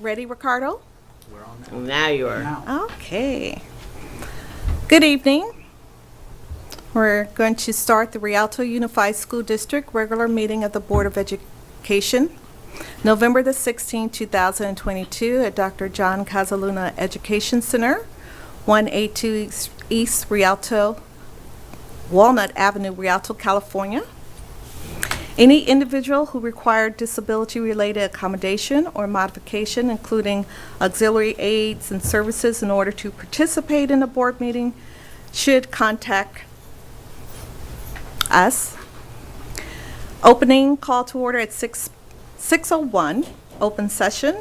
ready, Ricardo? Now you are. Okay. Good evening. We're going to start the Rialto Unified School District regular meeting of the Board of Education, November the 16th, 2022, at Dr. John Casaluna Education Center, 182 East Rialto, Walnut Avenue, Rialto, California. Any individual who required disability-related accommodation or modification, including auxiliary aids and services in order to participate in the board meeting, should contact us. Opening call to order at 6:01, open session.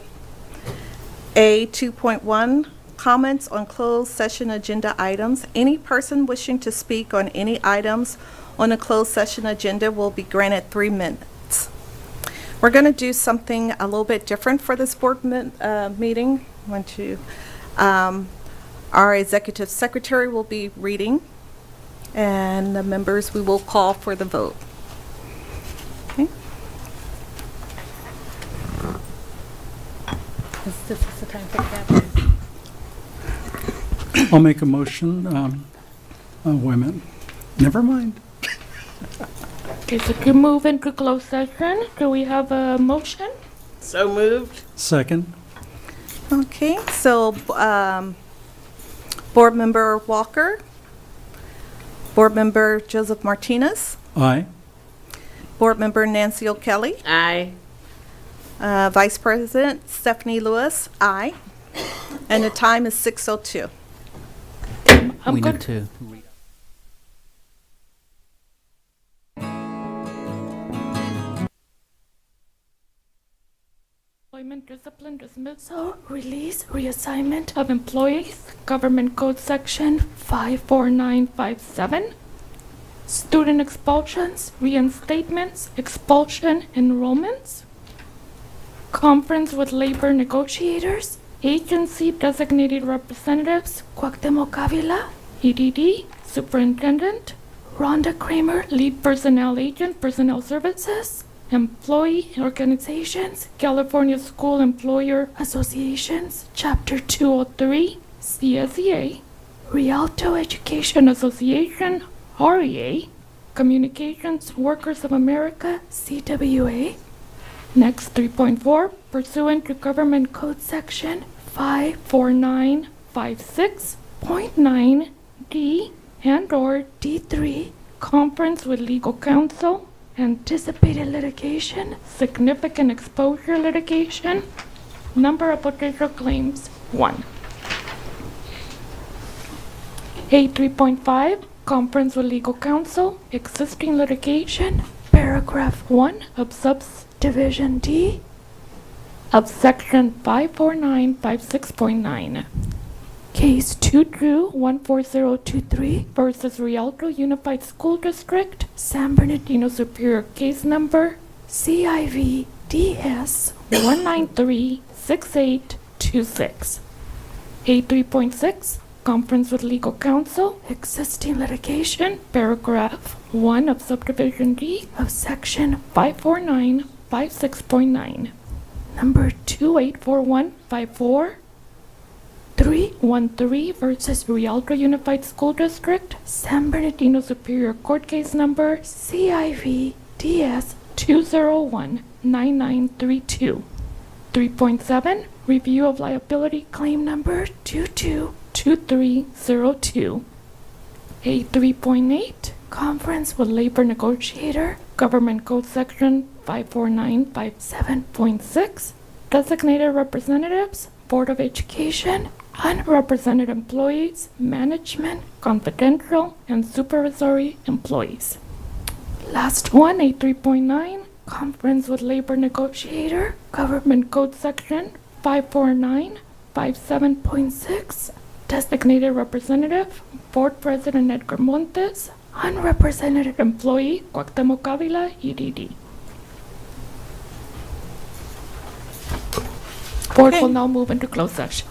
A 2.1, comments on closed session agenda items. Any person wishing to speak on any items on a closed session agenda will be granted 3 minutes. We're going to do something a little bit different for this board meeting. Our executive secretary will be reading, and the members, we will call for the vote. Okay. This is the time for that. I'll make a motion. Wait a minute. Never mind. Okay, so to move into closed session, do we have a motion? So moved. Second. Okay, so Board Member Walker, Board Member Joseph Martinez, Aye. Board Member Nancy O'Kelly, Aye. Vice President Stephanie Lewis, aye. And the time is 6:02. We need to read. Employment, discipline, dismissal, release, reassignment of employees, Government Code Section 54957, student expulsions, reinstatements, expulsion, enrollments, conference with labor negotiators, agency designated representatives, Cuauhtemoc Avila, EDD, Superintendent, Rhonda Kramer, Lead Personnel Agent, Personnel Services, Employee Organizations, California School Employer Associations, Chapter 203, CSEA, Rialto Education Association, REA, Communications Workers of America, CWA. Next, 3.4, pursuant to Government Code Section 54956.9D and/or D3, conference with legal counsel, anticipated litigation, significant exposure litigation, number of potential claims, 1. A 3.5, conference with legal counsel, existing litigation, paragraph 1 of subdivision D of section 54956.9. Case 22-14023 versus Rialto Unified School District, San Bernardino Superior, case number CIV-DS 1936826. A 3.6, conference with legal counsel, existing litigation, paragraph 1 of subdivision D of section 54956.9. Number 284154. 313 versus Rialto Unified School District, San Bernardino Superior Court, case number CIV-DS 2019932. 3.7, review of liability claim number 222302. A 3.8, conference with labor negotiator, Government Code Section 54957.6, designated representatives, Board of Education, unrepresented employees, management, confidential, and supervisory employees. Last one, a 3.9, conference with labor negotiator, Government Code Section 54957.6, designated representative, Board President Edgar Montes, unrepresented employee, Cuauhtemoc Avila, EDD. Board will now move into closed session.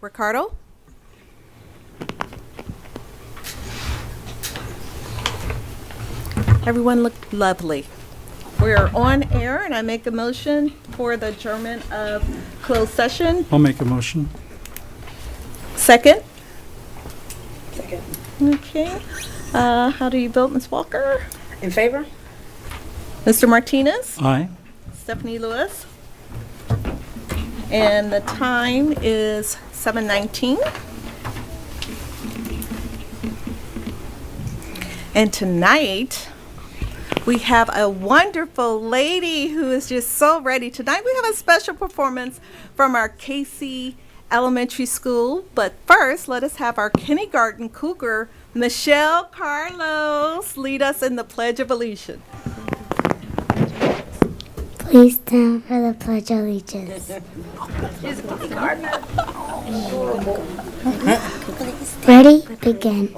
Ricardo? Everyone looked lovely. We're on air, and I make a motion for the adjournment of closed session. I'll make a motion. Second? Second. Okay. How do you vote, Ms. Walker? In favor? Mr. Martinez? Aye. Stephanie Lewis? And the time is 7:19. And tonight, we have a wonderful lady who is just so ready. Tonight, we have a special performance from our Casey Elementary School. But first, let us have our kindergarten cougar, Michelle Carlos, lead us in the Pledge of Allegiance. Please stand for the Pledge of Allegiance. Ready? Begin.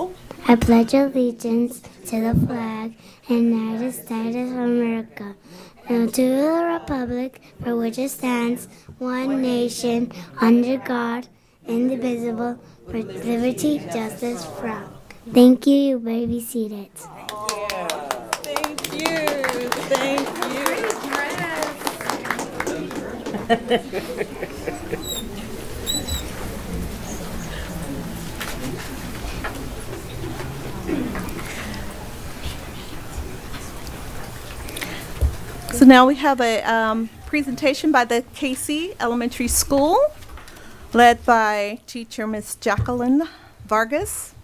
I pledge allegiance to the flag and United States of America and to the republic for which it stands, one nation, under God, indivisible, with liberty, justice, for all. Thank you. You may be seated. Thank you. Thank you. So now we have a presentation by the Casey Elementary School, led by teacher Miss Jacqueline Vargas.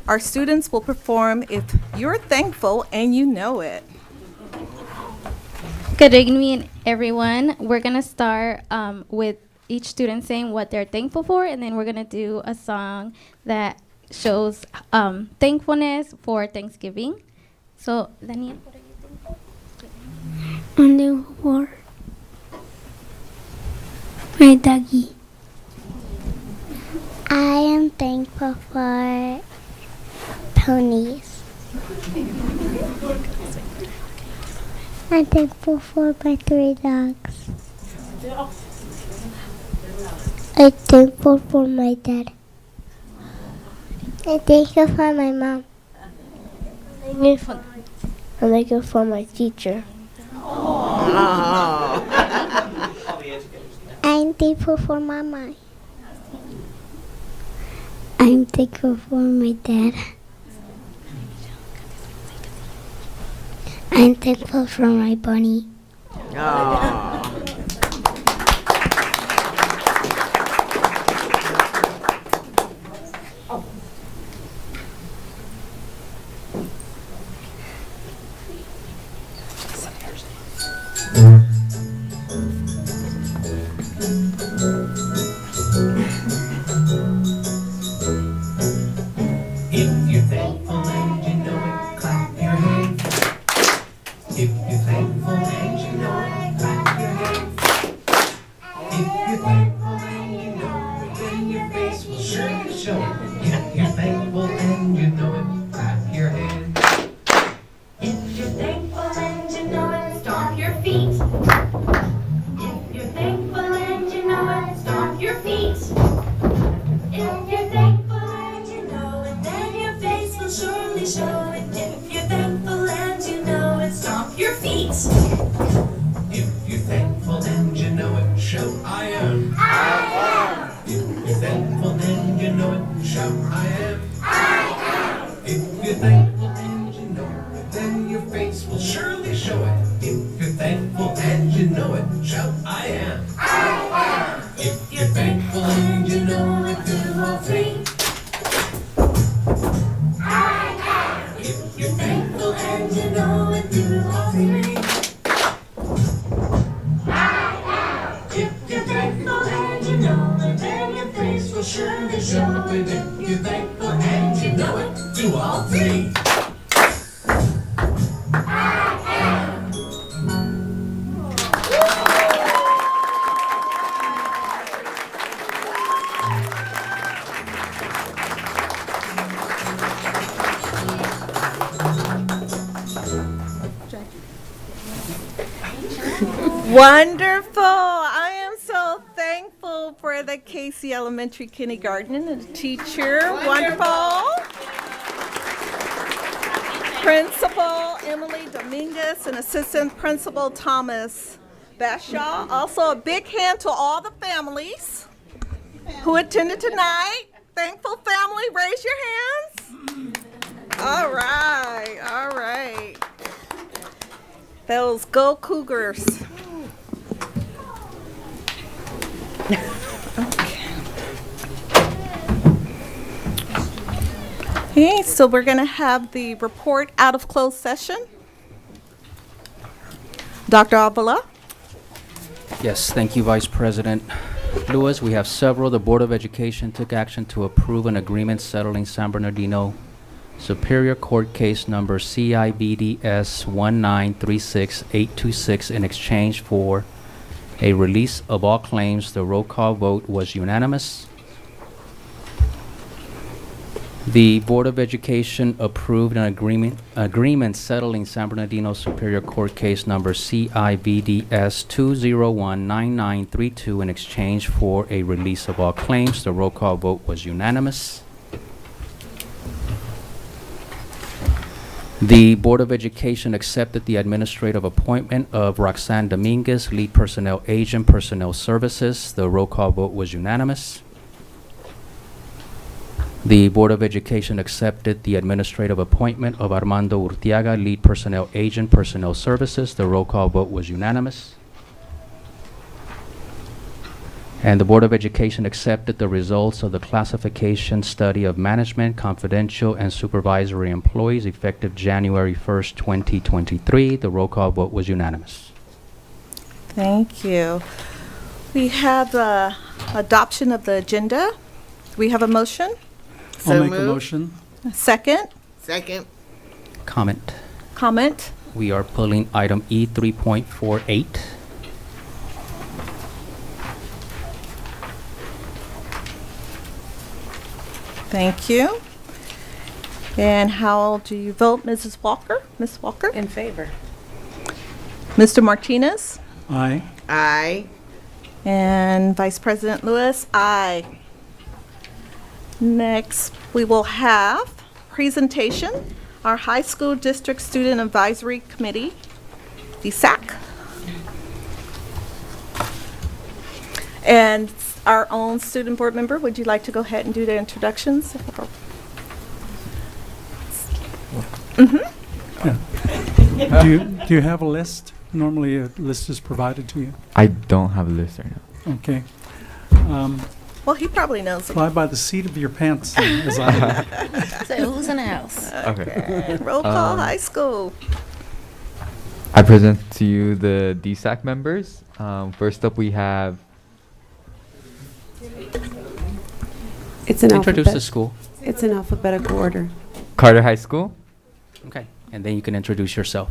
Our students will perform If You're Thankful and You Know It. Good evening, everyone. We're going to start with each student saying what they're thankful for, and then we're going to do a song that shows thankfulness for Thanksgiving. So, Daniel, what are you thankful for? I'm thankful for my doggy. I am thankful for ponies. I'm thankful for my 3 dogs. I'm thankful for my dad. I'm thankful for my mom. I'm thankful for my teacher. I'm thankful for Mama. I'm thankful for my dad. I'm thankful for my bunny. If you're thankful and you know it, clap your hands. If you're thankful and you know it, clap your hands. If you're thankful and you know it, then your face will surely show it. If you're thankful and you know it, clap your hands. If you're thankful and you know it, stomp your feet. If you're thankful and you know it, stomp your feet. If you're thankful and you know it, then your face will surely show it. If you're thankful and you know it, stomp your feet. If you're thankful and you know it, shout I am. I am. If you're thankful and you know it, shout I am. I am. If you're thankful and you know it, then your face will surely show it. If you're thankful and you know it, shout I am. I am. If you're thankful and you know it, do all 3. I am. If you're thankful and you know it, do all 3. If you're thankful and you know it, then your face will surely show it. If you're thankful and you know it, do all 3. Wonderful. I am so thankful for the Casey Elementary Kindergarten and the teacher. Wonderful. Principal Emily Dominguez and Assistant Principal Thomas Bashaw. Also a big hand to all the families who attended tonight. Thankful family, raise your hands. All right, all right. Those go Cougars. Okay, so we're going to have the report out of closed session. Dr. Avila? Yes, thank you, Vice President Lewis. We have several. The Board of Education took action to approve an agreement settling San Bernardino Superior Court case number CIBDS 1936826 in exchange for a release of all claims. The roll call vote was unanimous. The Board of Education approved an agreement settling San Bernardino Superior Court case number CIBDS 2019932 in exchange for a release of all claims. The roll call vote was unanimous. The Board of Education accepted the administrative appointment of Roxanne Dominguez, Lead Personnel Agent, Personnel Services. The roll call vote was unanimous. The Board of Education accepted the administrative appointment of Armando Urtiaga, Lead Personnel Agent, Personnel Services. The roll call vote was unanimous. And the Board of Education accepted the results of the classification study of management, confidential, and supervisory employees effective January 1st, 2023. The roll call vote was unanimous. Thank you. We have the adoption of the agenda. We have a motion. So I'll make a moved. motion. A second. Second. Comment. Comment. We are pulling item E 3.48. Thank you. And how do you vote, Mrs. Walker? Ms. Walker? In favor. Mr. Martinez? Aye. Aye. And Vice President Lewis? Aye. Next, we will have presentation, our High School District Student Advisory Committee, the SAC. And our own student board member, would you like to go ahead and do the introductions? Do you have a list? Normally a list is provided to you. I don't have a list right now. Okay. Well, he probably knows. Fly by the seat of your pants, as I do. So who's in the house? Okay. Roll call, high school. I present to you the DSAC members. First up, we have It's an Introduce the school. It's in alphabetical order. Carter High School. Okay. And then you can introduce yourself.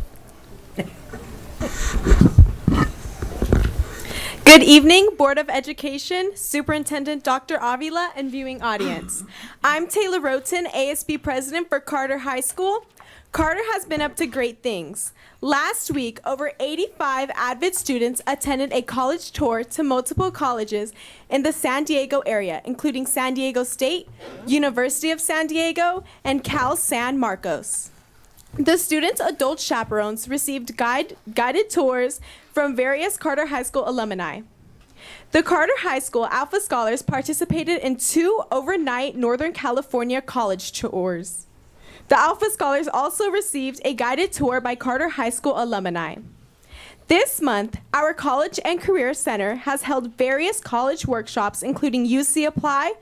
Good evening, Board of Education, Superintendent Dr. Avila, and viewing audience. I'm Taylor Roten, ASB President for Carter High School. Carter has been up to great things. Last week, over 85 ADVIT students attended a college tour to multiple colleges in the San Diego area, including San Diego State, University of San Diego, and Cal San Marcos. The students' adult chaperones received guided tours from various Carter High School alumni. The Carter High School Alpha Scholars participated in 2 overnight Northern California college tours. The Alpha Scholars also received a guided tour by Carter High School alumni. This month, our College and Career Center has held various college workshops, including UC Apply,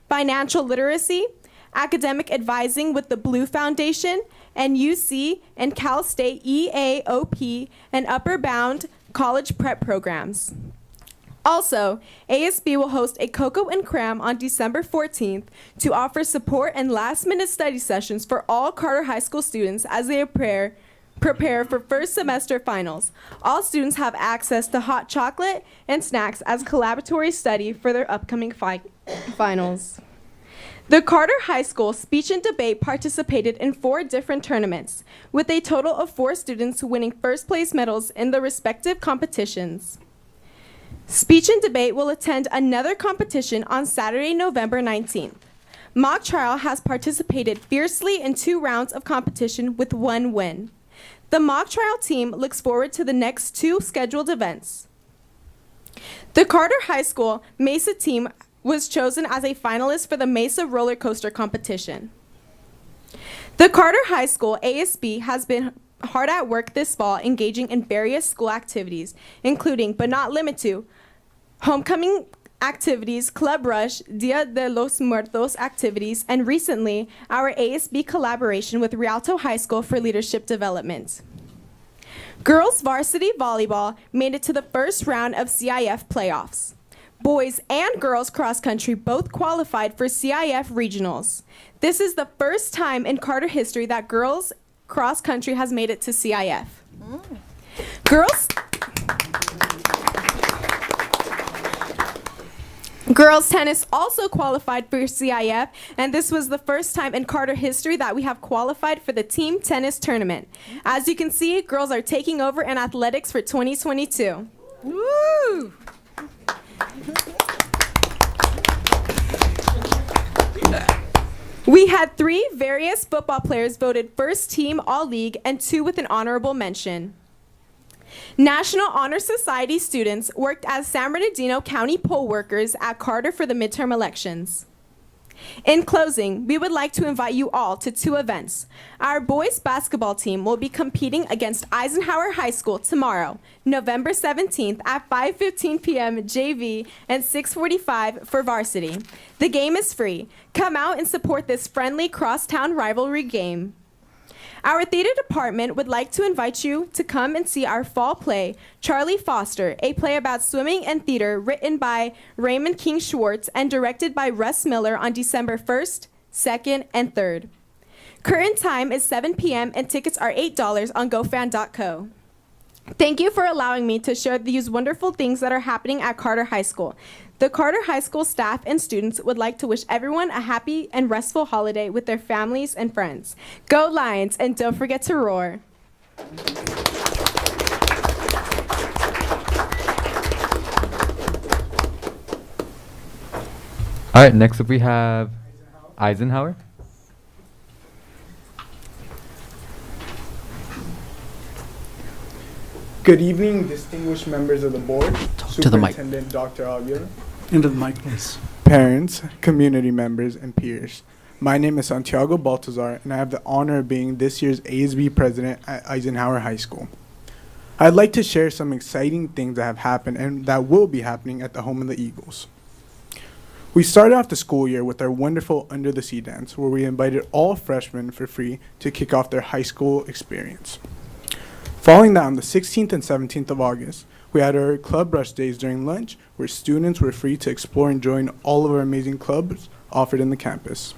financial literacy, academic advising with the Blue Foundation, and UC and Cal State EAOP and Upper Bound college prep programs. Also, ASB will host a Cocoa and Cram on December 14th to offer support and last-minute study sessions for all Carter High School students as they prepare for first semester finals. All students have access to hot chocolate and snacks as collaboratory study for their upcoming finals. The Carter High School Speech and Debate participated in 4 different tournaments, with a total of 4 students winning first place medals in the respective competitions. Speech and Debate will attend another competition on Saturday, November 19th. Mock Trial has participated fiercely in 2 rounds of competition with 1 win. The Mock Trial team looks forward to the next 2 scheduled events. The Carter High School Mesa team was chosen as a finalist for the Mesa roller coaster competition. The Carter High School ASB has been hard at work this fall engaging in various school activities, including, but not limited to, homecoming activities, Club Rush, Dia de los Muertos activities, and recently, our ASB collaboration with Rialto High School for leadership development. Girls varsity volleyball made it to the first round of CIF playoffs. Boys and girls cross country both qualified for CIF regionals. This is the first time in Carter history that girls cross country has made it to CIF. Girls tennis also qualified for CIF, and this was the first time in Carter history that we have qualified for the team tennis tournament. As you can see, girls are taking over in athletics for 2022. Woo! We had 3 various football players voted first team all-league and 2 with an honorable mention. National Honor Society students worked as San Bernardino County poll workers at Carter for the midterm elections. In closing, we would like to invite you all to 2 events. Our boys basketball team will be competing against Eisenhower High School tomorrow, November 17th at 5:15 p.m. JV and 6:45 for varsity. The game is free. Come out and support this friendly crosstown rivalry game. Our theater department would like to invite you to come and see our fall play, Charlie Foster, a play about swimming and theater written by Raymond King Schwartz and directed by Russ Miller on December 1st, 2nd, and 3rd. Current time is 7 p.m. and tickets are $8 on gofan.co. Thank you for allowing me to share these wonderful things that are happening at Carter High School. The Carter High School staff and students would like to wish everyone a happy and restful holiday with their families and friends. Go Lions, and don't forget to roar. All right, next up we have Eisenhower. Good evening, distinguished members of the board, to the mic. Superintendent Dr. Aguirre, Into the mic, please. parents, community members, and peers. My name is Santiago Baltazar, and I have the honor of being this year's ASB president at Eisenhower High School. I'd like to share some exciting things that have happened and that will be happening at the home of the Eagles. We started off the school year with our wonderful Under the Sea dance, where we invited all freshmen for free to kick off their high school experience. Following that, on the 16th and 17th of August, we had our Club Rush days during lunch, where students were free to explore and join all of our amazing clubs offered in the campus.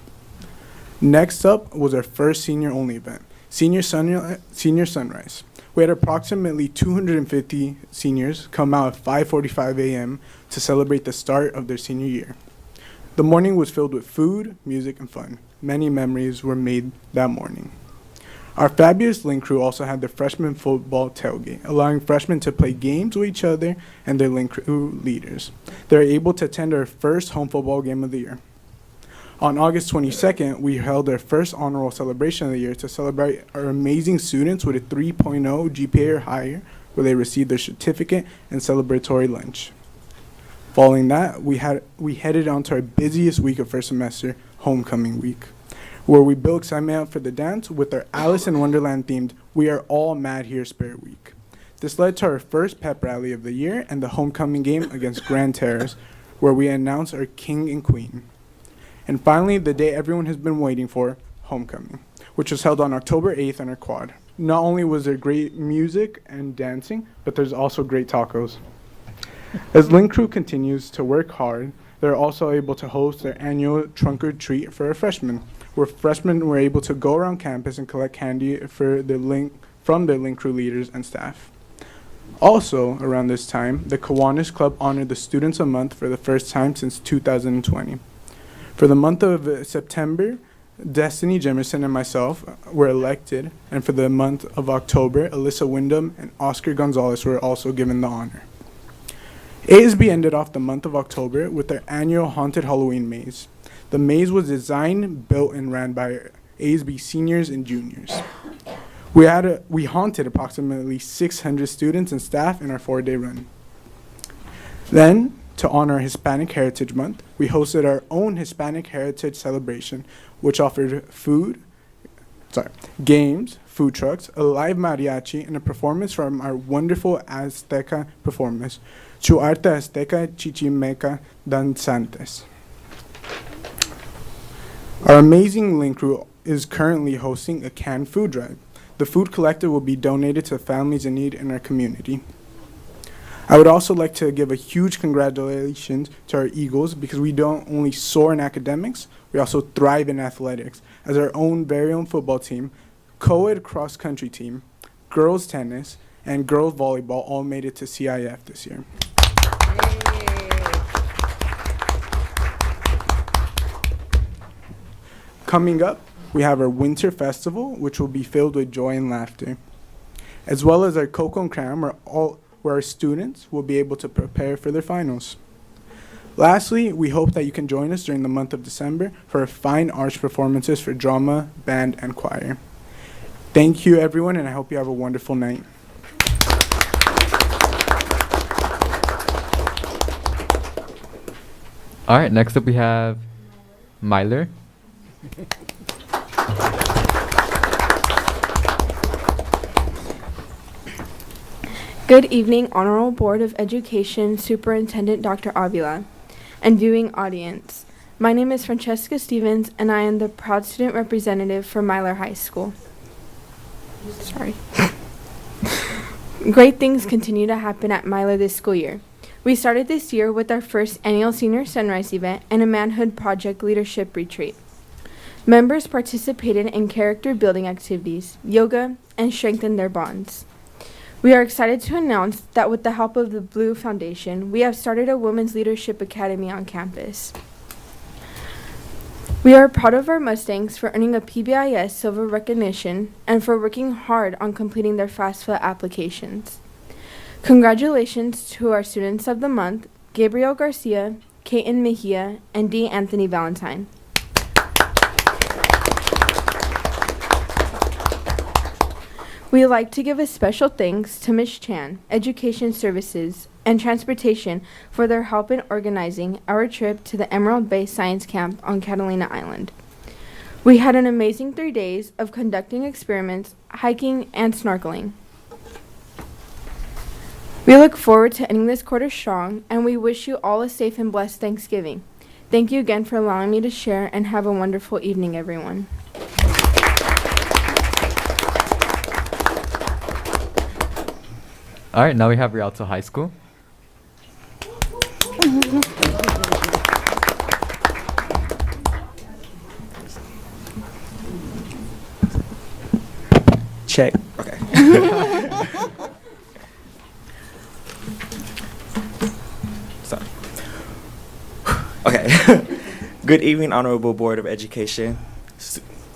Next up was our first senior-only event, Senior Sunrise. We had approximately 250 seniors come out at 5:45 a.m. to celebrate the start of their senior year. The morning was filled with food, music, and fun. Many memories were made that morning. Our fabulous link crew also had the freshman football tailgate, allowing freshmen to play games with each other and their link crew leaders. They were able to attend our first home football game of the year. On August 22nd, we held our first honor roll celebration of the year to celebrate our amazing students with a 3.0 GPA or higher, where they received their certificate and celebratory lunch. Following that, we headed on to our busiest week of first semester, homecoming week, where we built excitement out for the dance with our Alice in Wonderland themed We Are All Mad Here Spirit Week. This led to our first pep rally of the year and the homecoming game against Grand Terrace, where we announced our king and queen. And finally, the day everyone has been waiting for, homecoming, which was held on October 8th on our quad. Not only was there great music and dancing, but there's also great tacos. As Link Crew continues to work hard, they're also able to host their annual trunk or treat for our freshmen, where freshmen were able to go around campus and collect candy from their Link Crew leaders and staff. Also, around this time, the Kiwanis Club honored the Students a Month for the first time since 2020. For the month of September, Destiny Jimerson and myself were elected, and for the month of October, Alyssa Wyndham and Oscar Gonzalez were also given the honor. ASB ended off the month of October with their annual Haunted Halloween Maze. The maze was designed, built, and ran by ASB seniors and juniors. We haunted approximately 600 students and staff in our 4-day run. Then, to honor Hispanic Heritage Month, we hosted our own Hispanic Heritage celebration, which offered games, food trucks, a live mariachi, and a performance from our wonderful Azteca performers, Su Arte Azteca Chichimeca Danzantes. Our amazing link crew is currently hosting a canned food drive. The food collected will be donated to families in need in our community. I would also like to give a huge congratulations to our Eagles because we don't only soar in academics, we also thrive in athletics. As our own very own football team, co-ed cross-country team, girls tennis, and girls volleyball all made it to CIF this year. Coming up, we have our Winter Festival, which will be filled with joy and laughter, as well as our Coco and Cram, where our students will be able to prepare for their finals. Lastly, we hope that you can join us during the month of December for our fine arts performances for drama, band, and choir. Thank you, everyone, and I hope you have a wonderful night. All right, next up we have Myler. Good evening, Honorable Board of Education Superintendent Dr. Avila, and viewing audience. My name is Francesca Stevens, and I am the proud student representative for Myler High School. Sorry. Great things continue to happen at Myler this school year. We started this year with our first annual Senior Sunrise event and a Manhood Project Leadership Retreat. Members participated in character building activities, yoga, and strengthened their bonds. We are excited to announce that with the help of the Blue Foundation, we have started a Women's Leadership Academy on campus. We are proud of our Mustangs for earning a PBIS Silver recognition and for working hard on completing their FAFSA applications. Congratulations to our Students of the Month, Gabriel Garcia, Kaiten Mejia, and D. Anthony Valentine. We would like to give a special thanks to Ms. Chan, Education Services, and Transportation for their help in organizing our trip to the Emerald Bay Science Camp on Catalina Island. We had an amazing 3 days of conducting experiments, hiking, and snorkeling. We look forward to ending this quarter strong, and we wish you all a safe and blessed Thanksgiving. Thank you again for allowing me to share, and have a wonderful evening, everyone. All right, now we have Rialto High School. Check. Okay. Sorry. Okay. Good evening, Honorable Board of Education,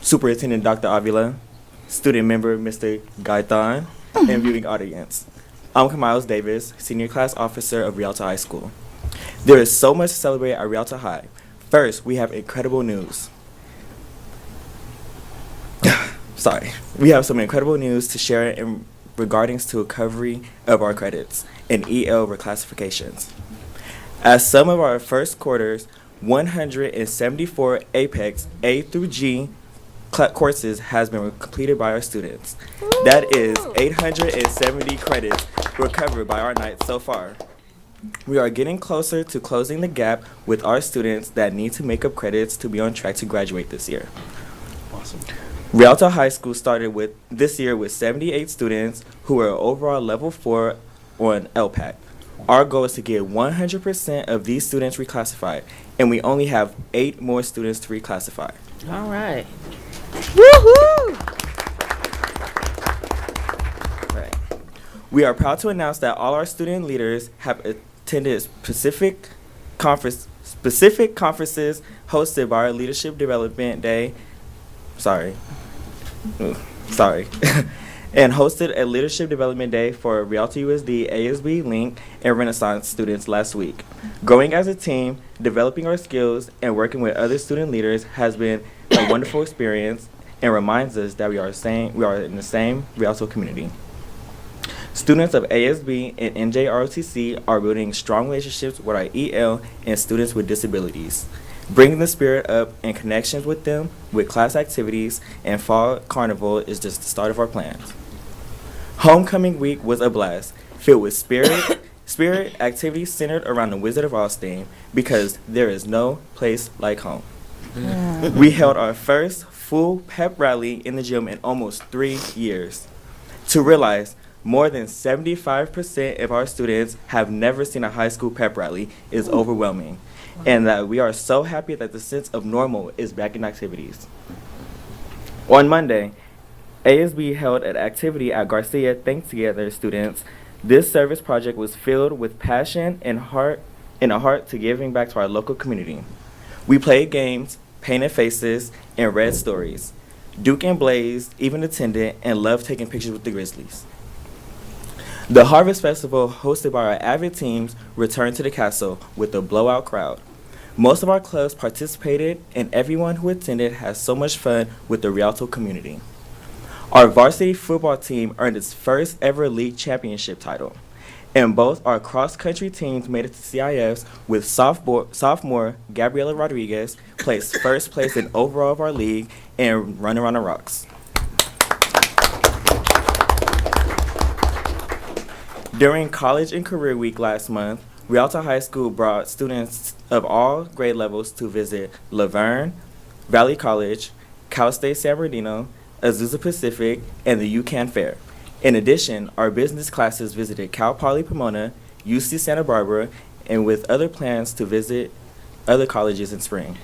Superintendent Dr. Avila, student member Mr. Gaetan, and viewing audience. I'm Kamiles Davis, Senior Class Officer of Rialto High School. There is so much to celebrate at Rialto High. First, we have incredible news. Sorry. We have some incredible news to share in regarding to recovery of our credits and EL reclassifications. As some of our first quarters, 174 APEX A through G courses has been completed by our students. That is 870 credits recovered by our night so far. We are getting closer to closing the gap with our students that need to make up credits to be on track to graduate this year. Awesome. Rialto High School started with this year with 78 students who are overall level 4 on LPAC. Our goal is to get 100% of these students reclassified, and we only have 8 more students to reclassify. All right. Woohoo! Right. We are proud to announce that all our student leaders have attended specific conferences hosted by our Leadership Development Day. Sorry. and hosted a Leadership Development Day for Rialto USD, ASB, Link, and Renaissance students last week. Growing as a team, developing our skills, and working with other student leaders has been a wonderful experience and reminds us that we are in the same Rialto community. Students of ASB and NJROTC are building strong relationships with our EL and students with disabilities. Bringing the spirit up and connections with them with class activities and fall carnival is just the start of our plans. Homecoming week was a blast, filled with spirit activities centered around the Wizard of Oz theme because there is no place like home. We held our first full pep rally in the gym in almost 3 years. To realize more than 75% of our students have never seen a high school pep rally is overwhelming, and that we are so happy that the sense of normal is back in activities. On Monday, ASB held an activity at Garcia Think Together students. This service project was filled with passion and a heart to giving back to our local community. We played games, painted faces, and read stories. Duke and Blaze even attended and loved taking pictures with the Grizzlies. The Harvest Festival, hosted by our avid teams, returned to the castle with a blowout crowd. Most of our clubs participated, and everyone who attended had so much fun with the Rialto community. Our varsity football team earned its first ever league championship title, and both our cross-country teams made it to CIFs with sophomore Gabriela Rodriguez placed first place in overall of our league and Run Around the Rocks. During College and Career Week last month, Rialto High School brought students of all grade levels to visit Laverne, Valley College, Cal State San Bernardino, Azusa Pacific, and the UCAN Fair. In addition, our business classes visited Cal Poly Pomona, UC Santa Barbara, and with other plans to visit other colleges in spring.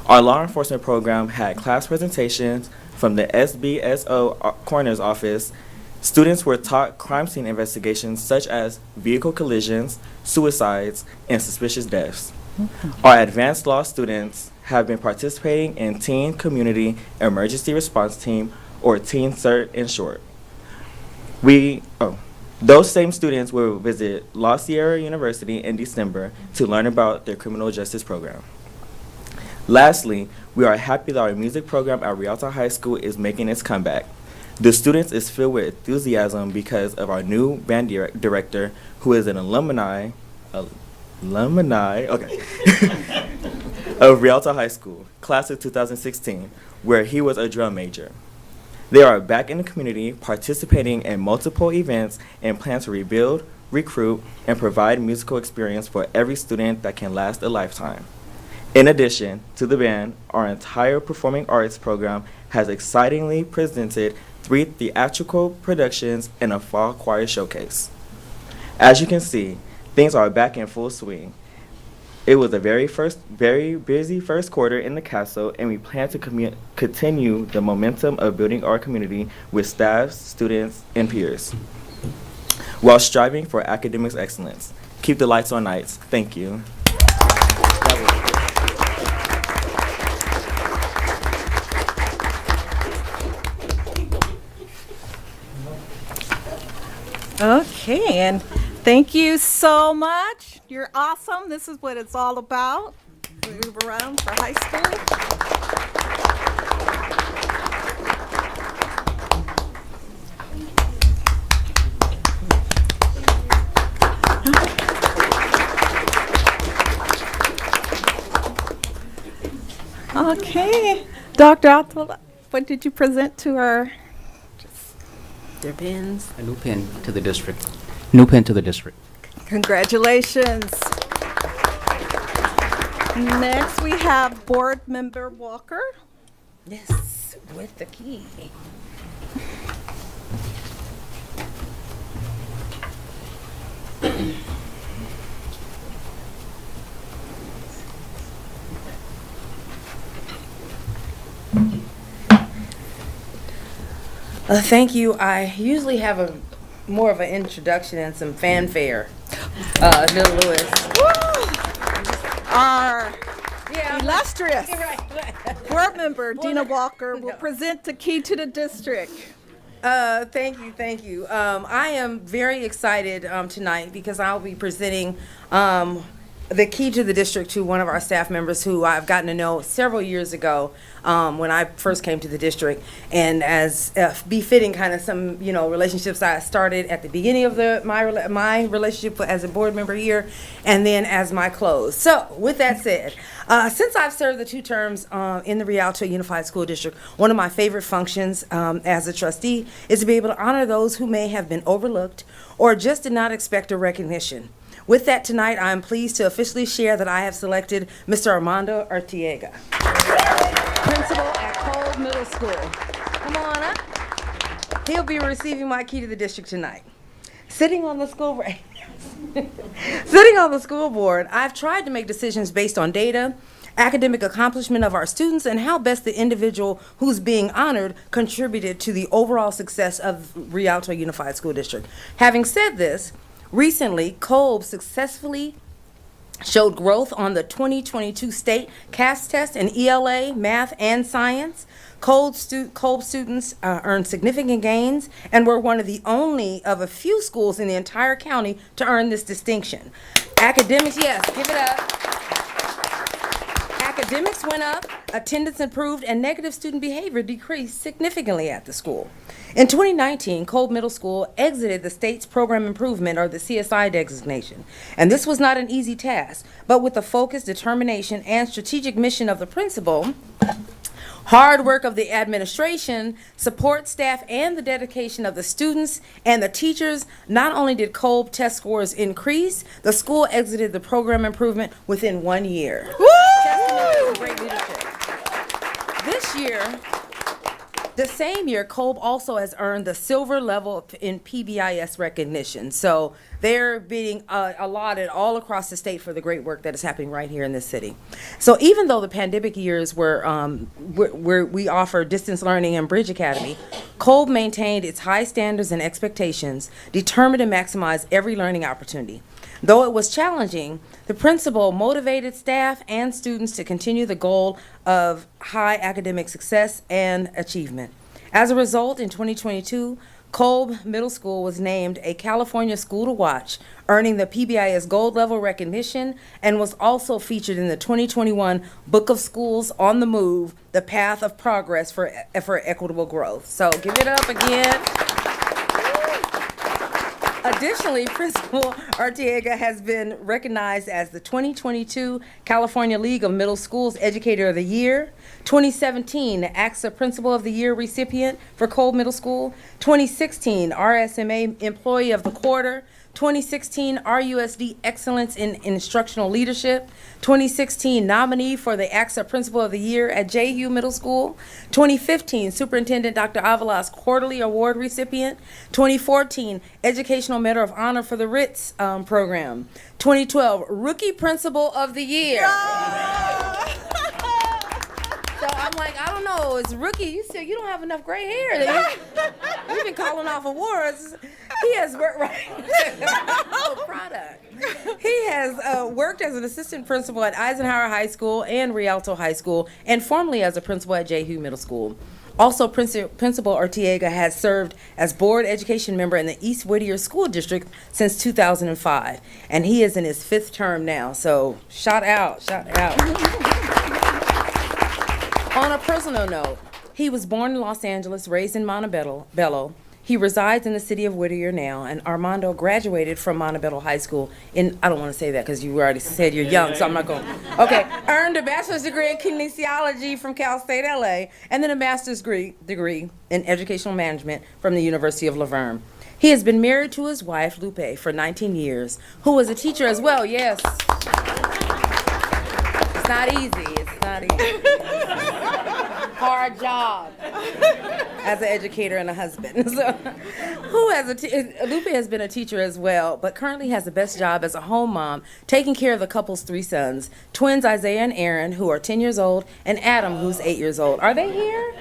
Our law enforcement program had class presentations from the SBSO coroner's office. Students were taught crime scene investigations such as vehicle collisions, suicides, and suspicious deaths. Our advanced law students have been participating in Teen Community Emergency Response Team, or Teen CERT in short. Those same students will visit La Sierra University in December to learn about their criminal justice program. Lastly, we are happy that our music program at Rialto High School is making its comeback. The students is filled with enthusiasm because of our new band director, who is an alumni of Rialto High School, class of 2016, where he was a drum major. They are back in the community, participating in multiple events and plan to rebuild, recruit, and provide musical experience for every student that can last a lifetime. In addition to the band, our entire performing arts program has excitingly presented 3 theatrical productions and a fall choir showcase. As you can see, things are back in full swing. It was a very busy first quarter in the castle, and we plan to continue the momentum of building our community with staff, students, and peers, while striving for academic excellence. Keep the lights on nights. Thank you. Okay, and thank you so much. You're awesome. This is what it's all about. Move around for high school. Okay, Dr. Atwell, what did you present to our? Their pins. A new pin to the district. New pin to the district. Congratulations. Next, we have Board Member Walker. Yes, with the key. Thank you. I usually have more of an introduction and some fanfare. Bill Lewis. Our illustrious board member, Dina Walker, will present the key to the district. Thank you. I am very excited tonight because I'll be presenting the key to the district to one of our staff members who I've gotten to know several years ago when I first came to the district, and as befitting kind of some relationships I started at the beginning of my relationship as a board member here, and then as my close. So with that said, since I've served the 2 terms in the Rialto Unified School District, one of my favorite functions as a trustee is to be able to honor those who may have been overlooked or just did not expect a recognition. With that, tonight, I am pleased to officially share that I have selected Mr. Armando Artiega, principal at Cole Middle School. Come on up. He'll be receiving my key to the district tonight. Sitting on the school board, I've tried to make decisions based on data, academic accomplishment of our students, and how best the individual who's being honored contributed to the overall success of Rialto Unified School District. Having said this, recently, Kolb successfully showed growth on the 2022 state CAS test in ELA, math, and science. Kolb students earned significant gains and were one of the only of a few schools in the entire county to earn this distinction. Academics, yes, give it up. Academics went up, attendance improved, and negative student behavior decreased significantly at the school. In 2019, Kolb Middle School exited the state's program improvement, or the CSI designation. And this was not an easy task, but with the focus, determination, and strategic mission of the principal, hard work of the administration, support staff, and the dedication of the students and the teachers, not only did Kolb test scores increase, the school exited the program improvement within 1 year. Testament to great leadership. This year, the same year, Kolb also has earned the silver level in PBIS recognition. So they're being allotted all across the state for the great work that is happening right here in this city. So even though the pandemic years were where we offer distance learning and Bridge Academy, Kolb maintained its high standards and expectations, determined to maximize every learning opportunity. Though it was challenging, the principal motivated staff and students to continue the goal of high academic success and achievement. As a result, in 2022, Kolb Middle School was named a California School to Watch, earning the PBIS Gold Level recognition, and was also featured in the 2021 Book of Schools on the Move, The Path of Progress for Equitable Growth. So give it up again. Additionally, Principal Artiega has been recognized as the 2022 California League of Middle Schools Educator of the Year, 2017 AXA Principal of the Year recipient for Kolb Middle School, 2016 RSMA Employee of the Quarter, 2016 RUSD Excellence in Instructional Leadership, 2016 nominee for the AXA Principal of the Year at JU Middle School, 2015 Superintendent Dr. Avila's Quarterly Award recipient, 2014 Educational Medal of Honor for the RITS program, 2012 Rookie Principal of the Year. So I'm like, I don't know, it's rookie. You said you don't have enough gray hair. You've been calling off awards. He has worked product. He has worked as an assistant principal at Eisenhower High School and Rialto High School, and formerly as a principal at Jehu Middle School. Also, Principal Artiega has served as board education member in the East Whittier School District since 2005, and he is in his 5th term now. So shout out. On a personal note, he was born in Los Angeles, raised in Montebello. He resides in the city of Whittier now, and Armando graduated from Montebello High School in, I don't want to say that because you already said you're young, so I'm not going to. Okay, earned a bachelor's degree in kinesiology from Cal State LA, and then a master's degree in educational management from the University of Laverne. He has been married to his wife, Lupe, for 19 years, who was a teacher as well, yes. It's not easy. Hard job as an educator and a husband. So, Lupe has been a teacher as well, but currently has the best job as a home mom, taking care of the couple's 3 sons, twins Isaiah and Aaron, who are 10 years old, and Adam, who's 8 years old. Are they here?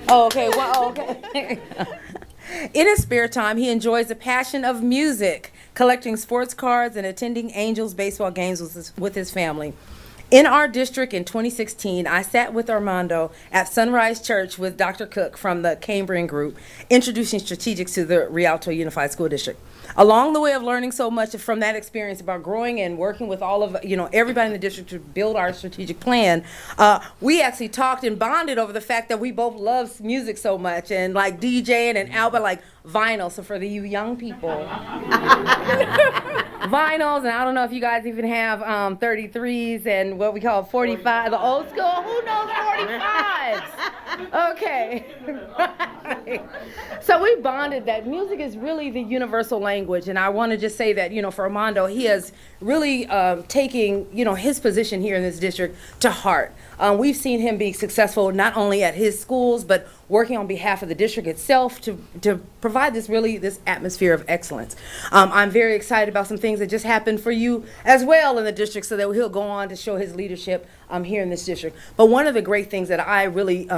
Oh, okay. Well, okay. In his spare time, he enjoys the passion of music, collecting sports cards, and attending Angels baseball games with his family. In our district in 2016, I sat with Armando at Sunrise Church with Dr. Cook from the Cambrian Group, introducing strategics to the Rialto Unified School District. Along the way of learning so much from that experience about growing and working with all of, everybody in the district to build our strategic plan, we actually talked and bonded over the fact that we both love music so much and like DJing and Alba like vinyl. So for you young people, vinyls, and I don't know if you guys even have 33s and what we call 45, the old school. Who knows 45s? Okay. So we bonded that music is really the universal language, and I want to just say that, for Armando, he is really taking, his position here in this district to heart. We've seen him be successful not only at his schools, but working on behalf of the district itself to provide this atmosphere of excellence. I'm very excited about some things that just happened for you as well in the district, so that he'll go on to show his leadership here in this district. But one of the great things that I really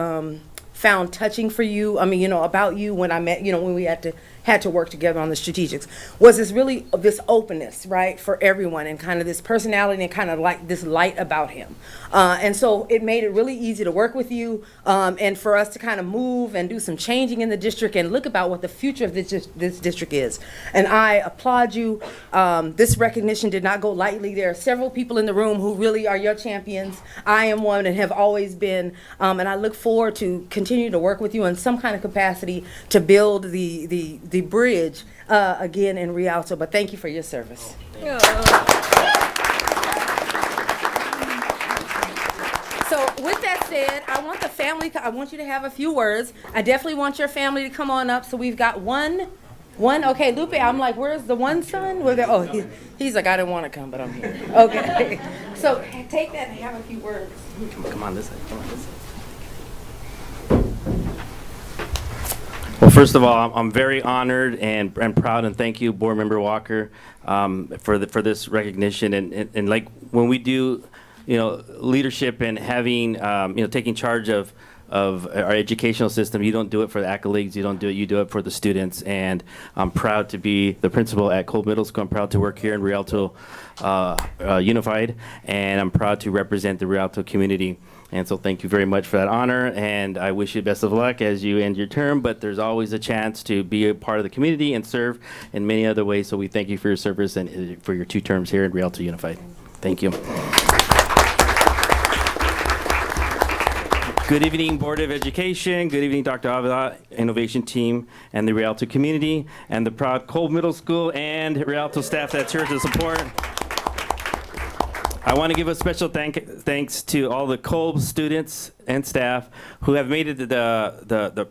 found touching for you, about you when I met, when we had to work together on the strategics, was this openness, right, for everyone, and kind of this personality and kind of like this light about him. And so it made it really easy to work with you, and for us to kind of move and do some changing in the district and look about what the future of this district is. And I applaud you. This recognition did not go lightly. There are several people in the room who really are your champions. I am one and have always been, and I look forward to continue to work with you in some kind of capacity to build the bridge again in Rialto. But thank you for your service. So with that said, I want the family, I want you to have a few words. I definitely want your family to come on up. So we've got one, okay, Lupe, I'm like, where's the one son? He's like, I didn't want to come, but I'm here. Okay, so take that and have a few words. Come on this side. Well, first of all, I'm very honored and proud, and thank you, Board Member Walker, for this recognition. And like when we do, leadership and having, taking charge of our educational system, you don't do it for the accolades. You do it for the students. And I'm proud to be the principal at Cole Middle School. I'm proud to work here in Rialto Unified, and I'm proud to represent the Rialto community. And so thank you very much for that honor, and I wish you best of luck as you end your term, but there's always a chance to be a part of the community and serve in many other ways. So we thank you for your service and for your 2 terms here in Rialto Unified. Thank you. Good evening, Board of Education. Good evening, Dr. Avila, Innovation Team, and the Rialto community, and the proud Cole Middle School and Rialto staff that's here to support. I want to give a special thanks to all the Kolb students and staff who have made it the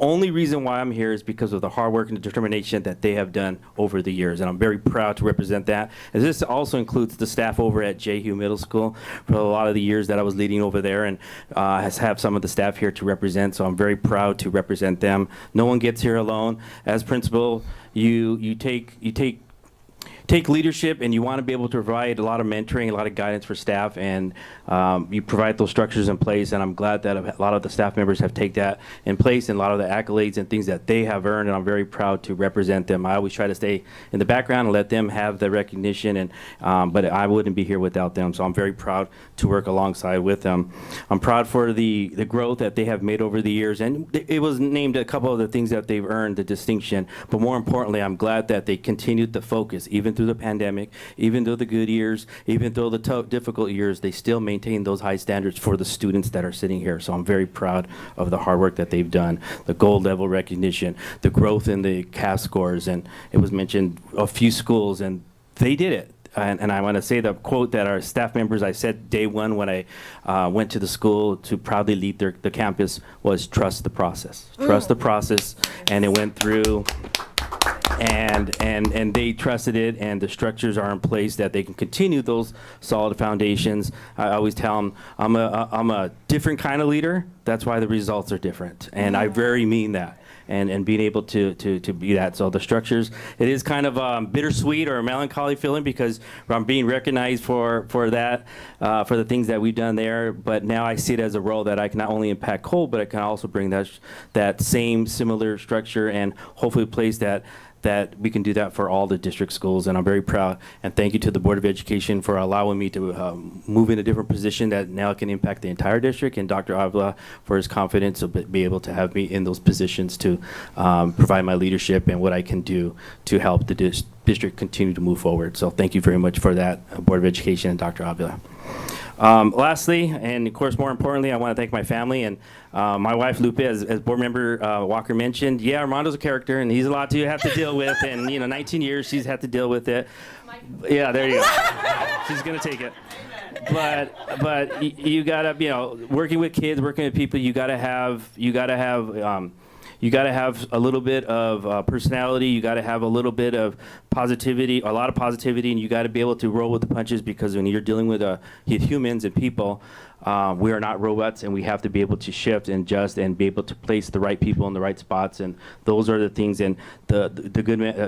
only reason why I'm here is because of the hard work and determination that they have done over the years, and I'm very proud to represent that. And this also includes the staff over at Jehu Middle School for a lot of the years that I was leading over there, and have some of the staff here to represent, so I'm very proud to represent them. No one gets here alone. As principal, you take leadership, and you want to be able to provide a lot of mentoring, a lot of guidance for staff, and you provide those structures in place, and I'm glad that a lot of the staff members have taken that in place, and a lot of the accolades and things that they have earned, and I'm very proud to represent them. I always try to stay in the background and let them have the recognition, and but I wouldn't be here without them, so I'm very proud to work alongside with them. I'm proud for the growth that they have made over the years, and it was named a couple of the things that they've earned the distinction, but more importantly, I'm glad that they continued to focus, even through the pandemic, even though the good years, even though the tough, difficult years, they still maintain those high standards for the students that are sitting here. So I'm very proud of the hard work that they've done, the gold level recognition, the growth in the CAS scores, and it was mentioned a few schools, and they did it. And I want to say the quote that our staff members, I said day one when I went to the school to proudly lead the campus, was trust the process. Trust the process, and it went through. And they trusted it, and the structures are in place that they can continue those solid foundations. I always tell them I'm a different kind of leader. That's why the results are different, and I very mean that. And being able to be that. So the structures, it is kind of bittersweet or a melancholy feeling because I'm being recognized for that, for the things that we've done there. But now I see it as a role that I can not only impact Cole, but I can also bring that same similar structure and hopefully place that that we can do that for all the district schools, and I'm very proud. And thank you to the Board of Education for allowing me to move in a different position that now can impact the entire district, and Dr. Avila for his confidence to be able to have me in those positions to provide my leadership and what I can do to help the district continue to move forward. So thank you very much for that, Board of Education and Dr. Avila. Lastly, and of course more importantly, I want to thank my family and my wife Lupe, as board member Walker mentioned. Yeah, Armando's a character and he's a lot to have to deal with, and 19 years she's had to deal with it. Yeah, there you go. She's gonna take it. But you gotta, working with kids, working with people, you gotta have a little bit of personality. You got to have a little bit of positivity, a lot of positivity, and you got to be able to roll with the punches, because when you're dealing with humans and people, we are not robots, and we have to be able to shift and adjust and be able to place the right people in the right spots. And those are the things. And the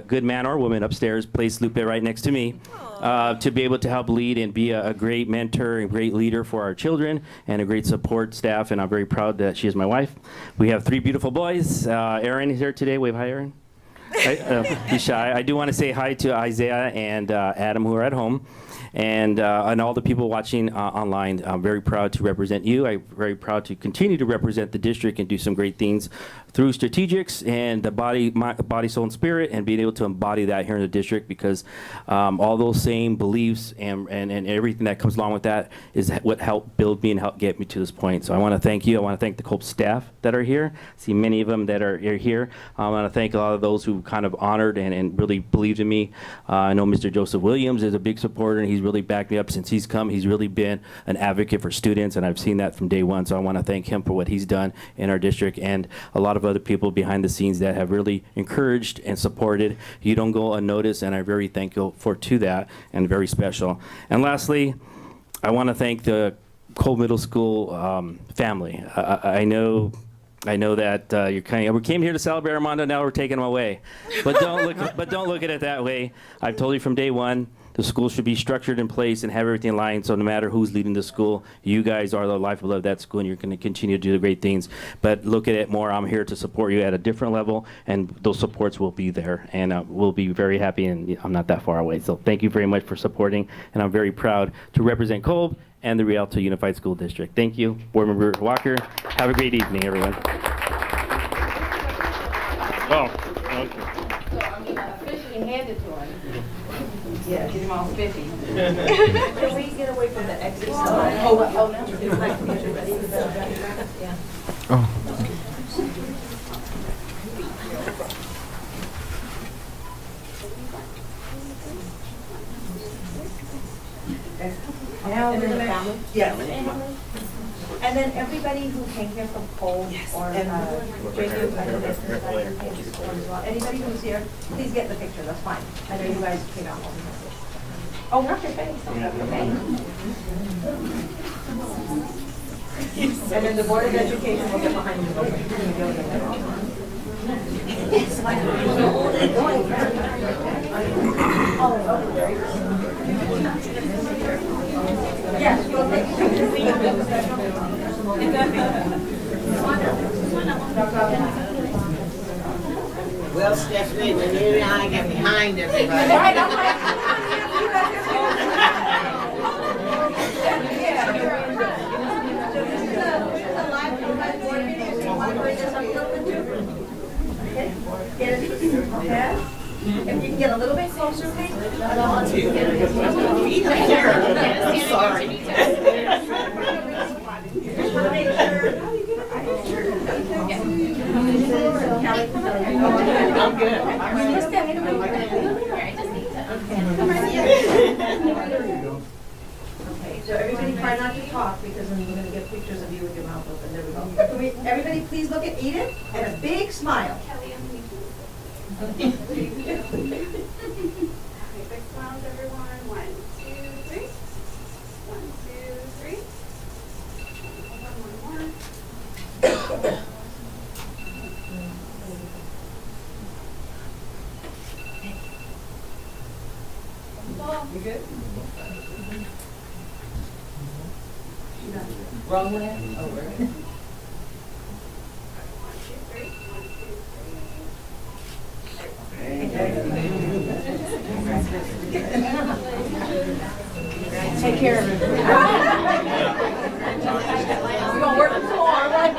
good man or woman upstairs placed Lupe right next to me to be able to help lead and be a great mentor and great leader for our children and a great support staff. And I'm very proud that she is my wife. We have 3 beautiful boys. Aaron is here today. Wave hi, Aaron. He's shy. I do want to say hi to Isaiah and Adam, who are at home, and all the people watching online. I'm very proud to represent you. I'm very proud to continue to represent the district and do some great things through strategics and the body, soul, and spirit, and being able to embody that here in the district, because all those same beliefs and everything that comes along with that is what helped build me and helped get me to this point. So I want to thank you. I want to thank the Cope staff that are here. I see many of them that are here. I want to thank a lot of those who kind of honored and really believed in me. I know Mr. Joseph Williams is a big supporter, and he's really backed me up since he's come. He's really been an advocate for students, and I've seen that from day one. So I want to thank him for what he's done in our district, and a lot of other people behind the scenes that have really encouraged and supported. You don't go unnoticed, and I'm very thankful to that, and very special. And lastly, I want to thank the Cole Middle School family. I know that we came here to celebrate Armando. Now we're taking him away, but don't look at it that way. I've told you from day one, the school should be structured in place and have everything in line. So no matter who's leading the school, you guys are the lifeblood of that school, and you're going to continue to do the great things. But look at it more. I'm here to support you at a different level, and those supports will be there, and we'll be very happy. And I'm not that far away. So thank you very much for supporting, and I'm very proud to represent Kolb and the Rialto Unified School District. Thank you, Board Member Walker. Have a great evening, everyone. Oh, okay. So, officially handed to him. Yeah, get him all spiffy. Can we get away from the exit sign? Oh, And then everybody who came here from Cole or JU, I know this is as well. Anybody who's here, please get the picture. That's fine. I know you guys came out. Oh, not your face. Okay. And then the Board of Education will get behind you. Oh, very good. Yes, you'll take Well, Stephanie, when you and I get behind everybody. If you can get a little bit closer, please. I don't want to. I'm sorry. I'm good. Okay, so everybody try not to talk, because then we're going to get pictures of you with your mouth open. There we go. Can we, everybody please look at Edith and a big smile. Okay, big smiles, everyone. 1, 2, 3. 1, 2, 3. One more. You good? Wrong way? Oh, we're good. 1, 2, 3. 1, 2, 3. Okay. Take care of it. We're gonna work some more, right?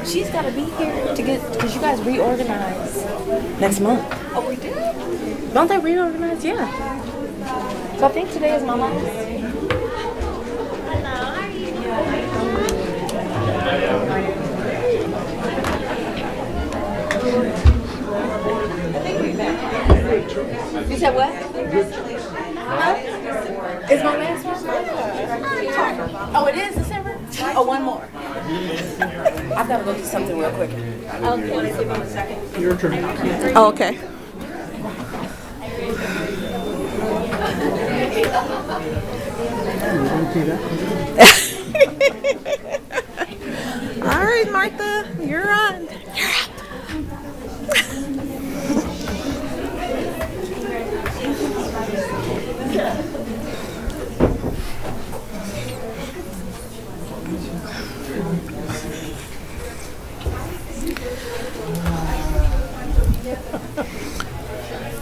She's got to be here to get, because you guys reorganize next month. Oh, we do? Don't they reorganize? Yeah. So I think today is my last. You said what? Huh? Is my last one? Oh, it is December? Oh, one more. I've got to go do something real quick. Okay, give me a second. Your turn. Oh, okay. All right, Martha, you're on. You're up.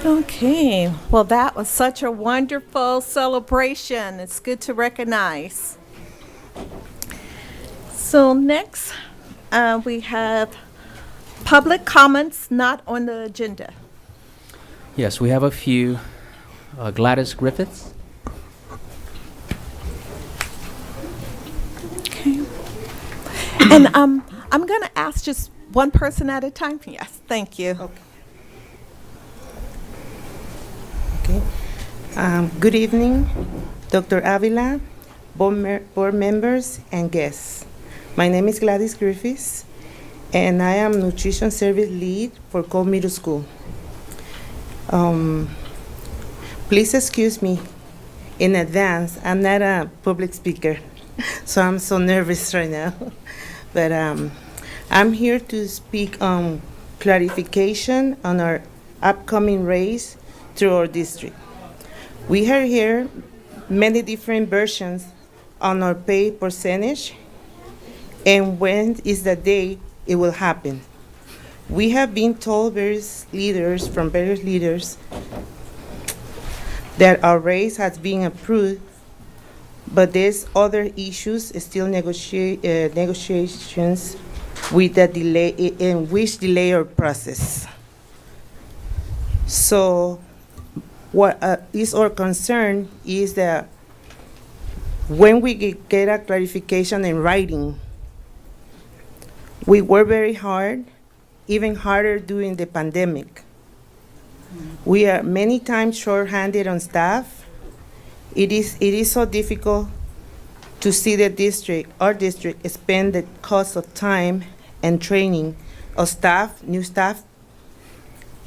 Okay, well, that was such a wonderful celebration. It's good to recognize. So next, we have public comments not on the agenda. Yes, we have a few. Gladys Griffiths. Okay. And I'm going to ask just one person at a time. Yes, thank you. Okay. Good evening, Dr. Avila, board members, and guests. My name is Gladys Griffiths, and I am Nutrition Service Lead for Cole Middle School. Please excuse me in advance. I'm not a public speaker, so I'm so nervous right now. But I'm here to speak on clarification on our upcoming raise through our district. We have here many different versions on our pay percentage and when is the day it will happen. We have been told various leaders that our raise has been approved, but there's other issues still negotiations with the delay in which delay our process. So what is our concern is that when we get a clarification in writing, we work very hard, even harder during the pandemic. We are many times short-handed on staff. It is so difficult to see our district spend the cost of time and training of staff, new staff,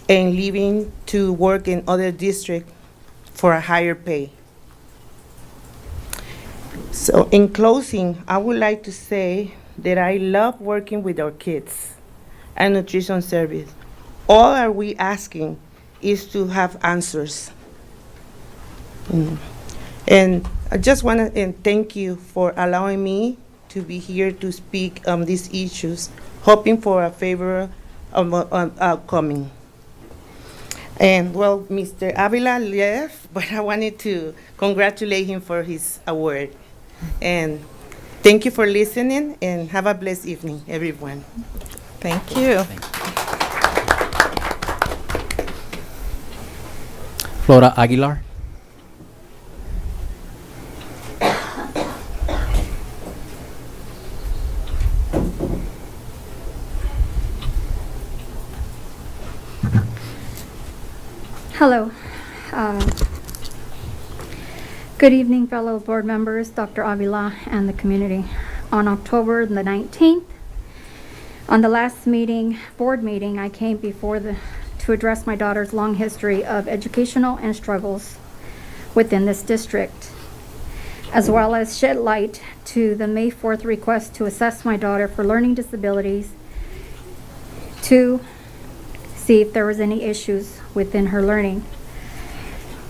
and leaving to work in other districts for a higher pay. So in closing, I would like to say that I love working with our kids and nutrition service. All are we asking is to have answers. And I just want to thank you for allowing me to be here to speak on these issues, hoping for a favorable outcome. And well, Mr. Avila left, but I wanted to congratulate him for his award. And thank you for listening, and have a blessed evening, everyone. Thank you. Flora Aguilar. Hello. Good evening, fellow board members, Dr. Avila, and the community. On October the 19th, on the last board meeting, I came before to address my daughter's long history of educational and struggles within this district. as well as shed light to the May 4th request to assess my daughter for learning disabilities to see if there was any issues within her learning.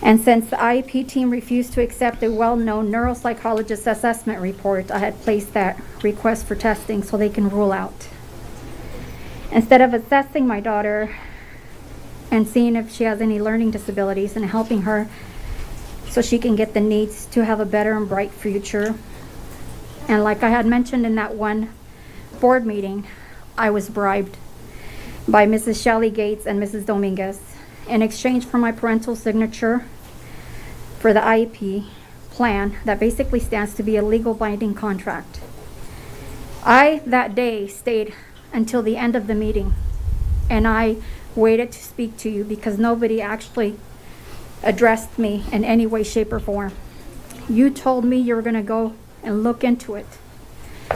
And since the IEP team refused to accept a well-known neuropsychologist assessment report, I had placed that request for testing so they can rule out. Instead of assessing my daughter and seeing if she has any learning disabilities and helping her so she can get the needs to have a better and bright future. And like I had mentioned in that one board meeting, I was bribed by Mrs. Shelley Gates and Mrs. Dominguez in exchange for my parental signature for the IEP plan that basically stands to be a legal binding contract. I, that day, stayed until the end of the meeting, and I waited to speak to you because nobody actually addressed me in any way, shape, or form. You told me you were going to go and look into it,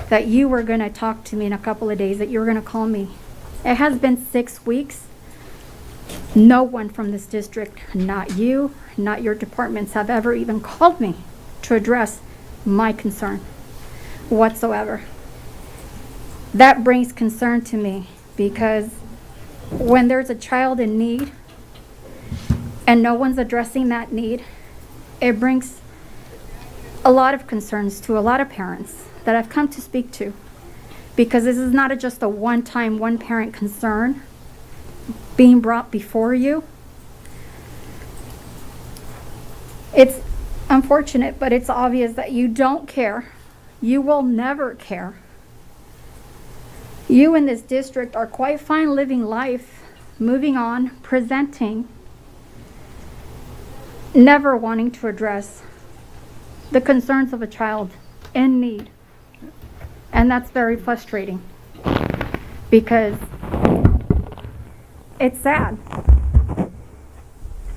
that you were going to talk to me in a couple of days, that you were going to call me. It has been 6 weeks. No one from this district, not you, not your departments, have ever even called me to address my concern whatsoever. That brings concern to me because when there's a child in need and no one's addressing that need, it brings a lot of concerns to a lot of parents that I've come to speak to, because this is not just a one-time, one-parent concern being brought before you. It's unfortunate, but it's obvious that you don't care. You will never care. You in this district are quite fine living life, moving on, presenting, never wanting to address the concerns of a child in need. And that's very frustrating because it's sad.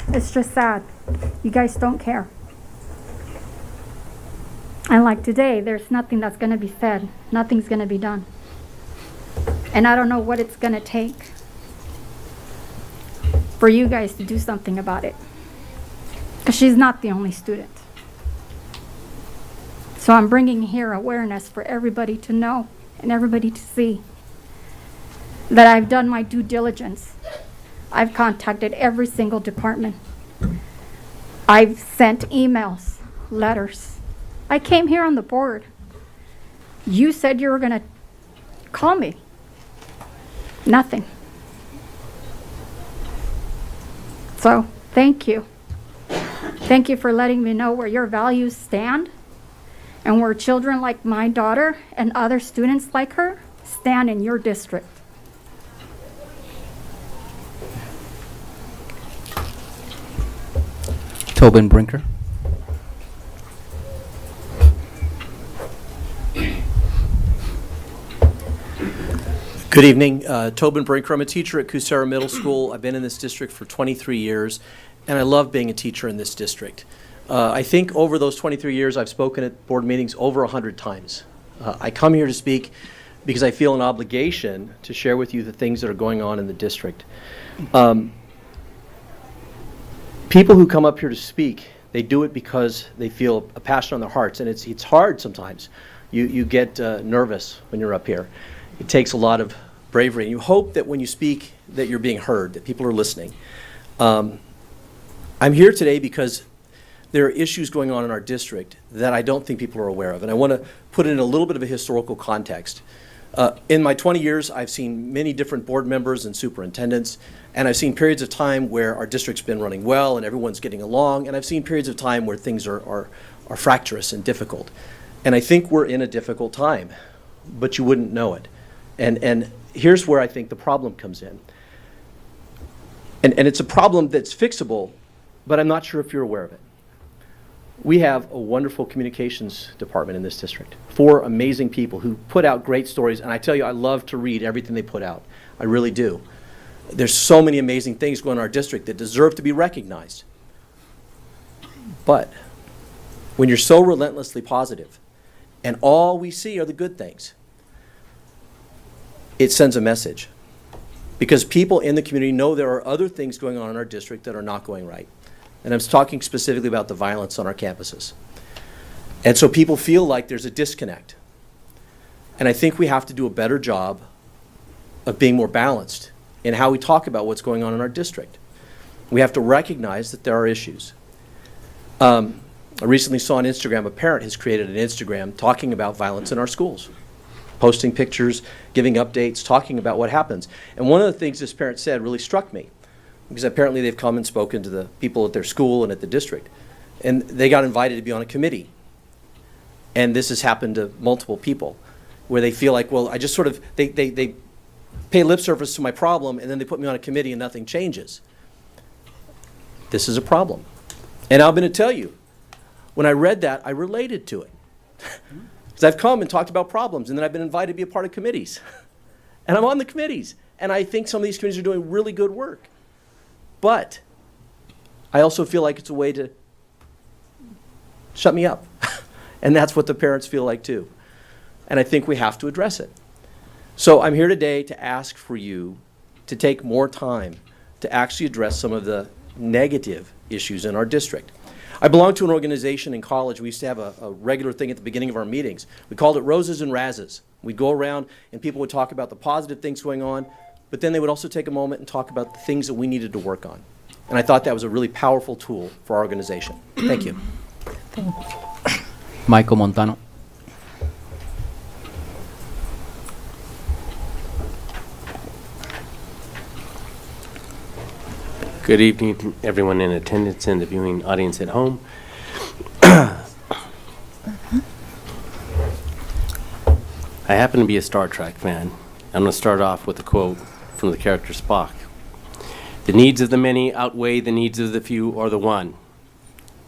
It's just sad. You guys don't care. And like today, there's nothing that's going to be said. Nothing's going to be done. And I don't know what it's going to take for you guys to do something about it. Because she's not the only student. So I'm bringing here awareness for everybody to know and everybody to see that I've done my due diligence. I've contacted every single department. I've sent emails, letters. I came here on the board. You said you were going to call me. Nothing. So, thank you. Thank you for letting me know where your values stand and where children like my daughter and other students like her stand in your district. Tobin Brinker. Good evening. Tobin Brinker. I'm a teacher at Kusera Middle School. I've been in this district for 23 years, and I love being a teacher in this district. I think over those 23 years, I've spoken at board meetings over 100 times. I come here to speak because I feel an obligation to share with you the things that are going on in the district. People who come up here to speak, they do it because they feel a passion on their hearts, and it's hard sometimes. You get nervous when you're up here. It takes a lot of bravery, and you hope that when you speak that you're being heard, that people are listening. I'm here today because there are issues going on in our district that I don't think people are aware of, and I want to put it in a little bit of a historical context. In my 20 years, I've seen many different board members and superintendents, and I've seen periods of time where our district's been running well and everyone's getting along, and I've seen periods of time where things are fractious and difficult. And I think we're in a difficult time, but you wouldn't know it. And here's where I think the problem comes in. And it's a problem that's fixable, but I'm not sure if you're aware of it. We have a wonderful communications department in this district. 4 amazing people who put out great stories, and I tell you, I love to read everything they put out. I really do. There's so many amazing things going on in our district that deserve to be recognized. But when you're so relentlessly positive, and all we see are the good things, it sends a message. Because people in the community know there are other things going on in our district that are not going right. And I'm talking specifically about the violence on our campuses. And so people feel like there's a disconnect. And I think we have to do a better job of being more balanced in how we talk about what's going on in our district. We have to recognize that there are issues. I recently saw on Instagram, a parent has created an Instagram talking about violence in our schools, posting pictures, giving updates, talking about what happens. And one of the things this parent said really struck me, because apparently they've come and spoken to the people at their school and at the district, and they got invited to be on a committee. And this has happened to multiple people, where they feel like, well, I just sort of, they pay lip service to my problem, and then they put me on a committee and nothing changes. This is a problem. And I'm going to tell you, when I read that, I related to it. Because I've come and talked about problems, and then I've been invited to be a part of committees. And I'm on the committees. And I think some of these committees are doing really good work. But I also feel like it's a way to shut me up. And that's what the parents feel like too. And I think we have to address it. So I'm here today to ask for you to take more time to actually address some of the negative issues in our district. I belong to an organization in college. We used to have a regular thing at the beginning of our meetings. We called it Roses and Razzes. We'd go around and people would talk about the positive things going on, but then they would also take a moment and talk about the things that we needed to work on. And I thought that was a really powerful tool for our organization. Thank you. Michael Montano. Good evening to everyone in attendance and the viewing audience at home. I happen to be a Star Trek fan. I'm going to start off with a quote from the character Spock. The needs of the many outweigh the needs of the few or the one.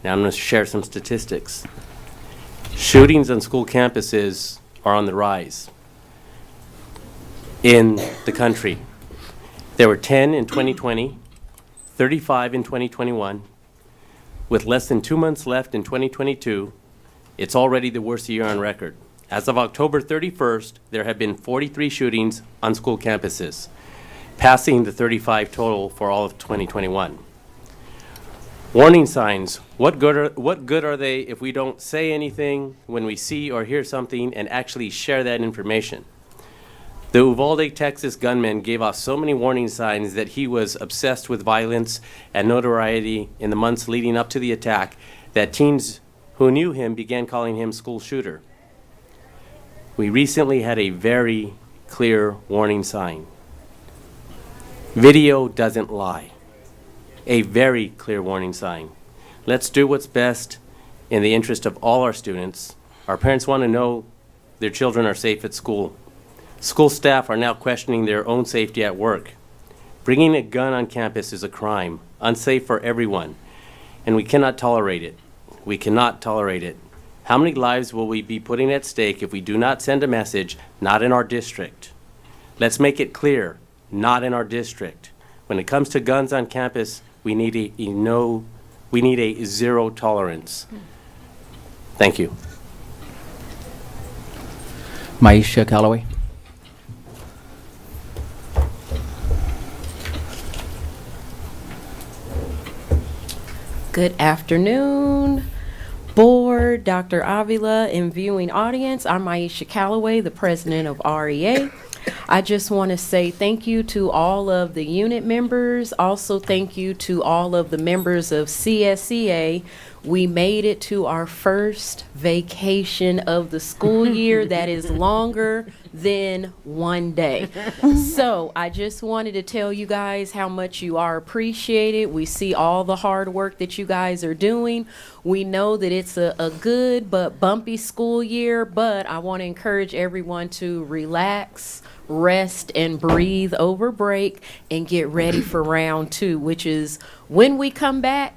Now I'm going to share some statistics. Shootings on school campuses are on the rise in the country. There were 10 in 2020. 35 in 2021. With less than 2 months left in 2022, it's already the worst year on record. As of October 31st, there have been 43 shootings on school campuses, passing the 35 total for all of 2021. Warning signs. What good are they if we don't say anything when we see or hear something and actually share that information? The Uvalde, Texas gunman gave off so many warning signs that he was obsessed with violence and notoriety in the months leading up to the attack that teens who knew him began calling him school shooter. We recently had a very clear warning sign. Video doesn't lie. A very clear warning sign. Let's do what's best in the interest of all our students. Our parents want to know their children are safe at school. School staff are now questioning their own safety at work. Bringing a gun on campus is a crime, unsafe for everyone, and we cannot tolerate it. We cannot tolerate it. How many lives will we be putting at stake if we do not send a message, not in our district? Let's make it clear, not in our district. When it comes to guns on campus, we need a zero tolerance. Thank you. Maisha Calloway. Good afternoon, board, Dr. Avila, and viewing audience. I'm Maisha Calloway, the president of REA. I just want to say thank you to all of the unit members. Also, thank you to all of the members of CSEA. We made it to our first vacation of the school year that is longer than one day. So I just wanted to tell you guys how much you are appreciated. We see all the hard work that you guys are doing. We know that it's a good but bumpy school year, but I want to encourage everyone to relax, rest, and breathe over break and get ready for round two, which is when we come back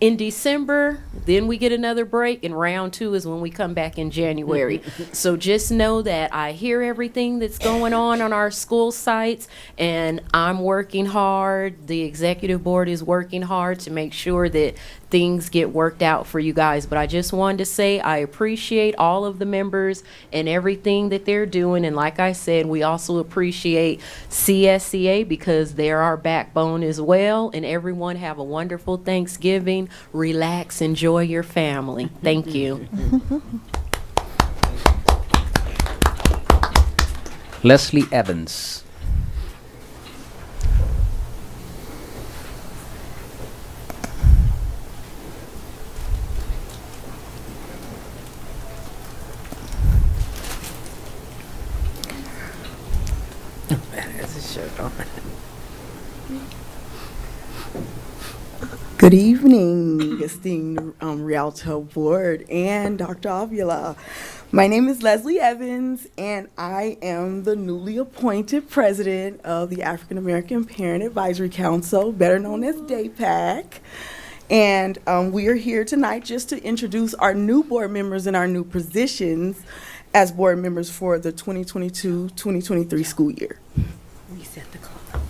in December, then we get another break, and round two is when we come back in January. So just know that I hear everything that's going on our school sites, and I'm working hard. The executive board is working hard to make sure that things get worked out for you guys. But I just wanted to say I appreciate all of the members and everything that they're doing. And like I said, we also appreciate CSCA because they're our backbone as well. And everyone have a wonderful Thanksgiving. Relax, enjoy your family. Thank you. Leslie Evans. Good evening, esteemed Rialto Board and Dr. Avila. My name is Leslie Evans, and I am the newly appointed president of the African American Parent Advisory Council, better known as DAPAC. And we are here tonight just to introduce our new board members and our new positions as board members for the 2022-2023 school year. Reset the clock.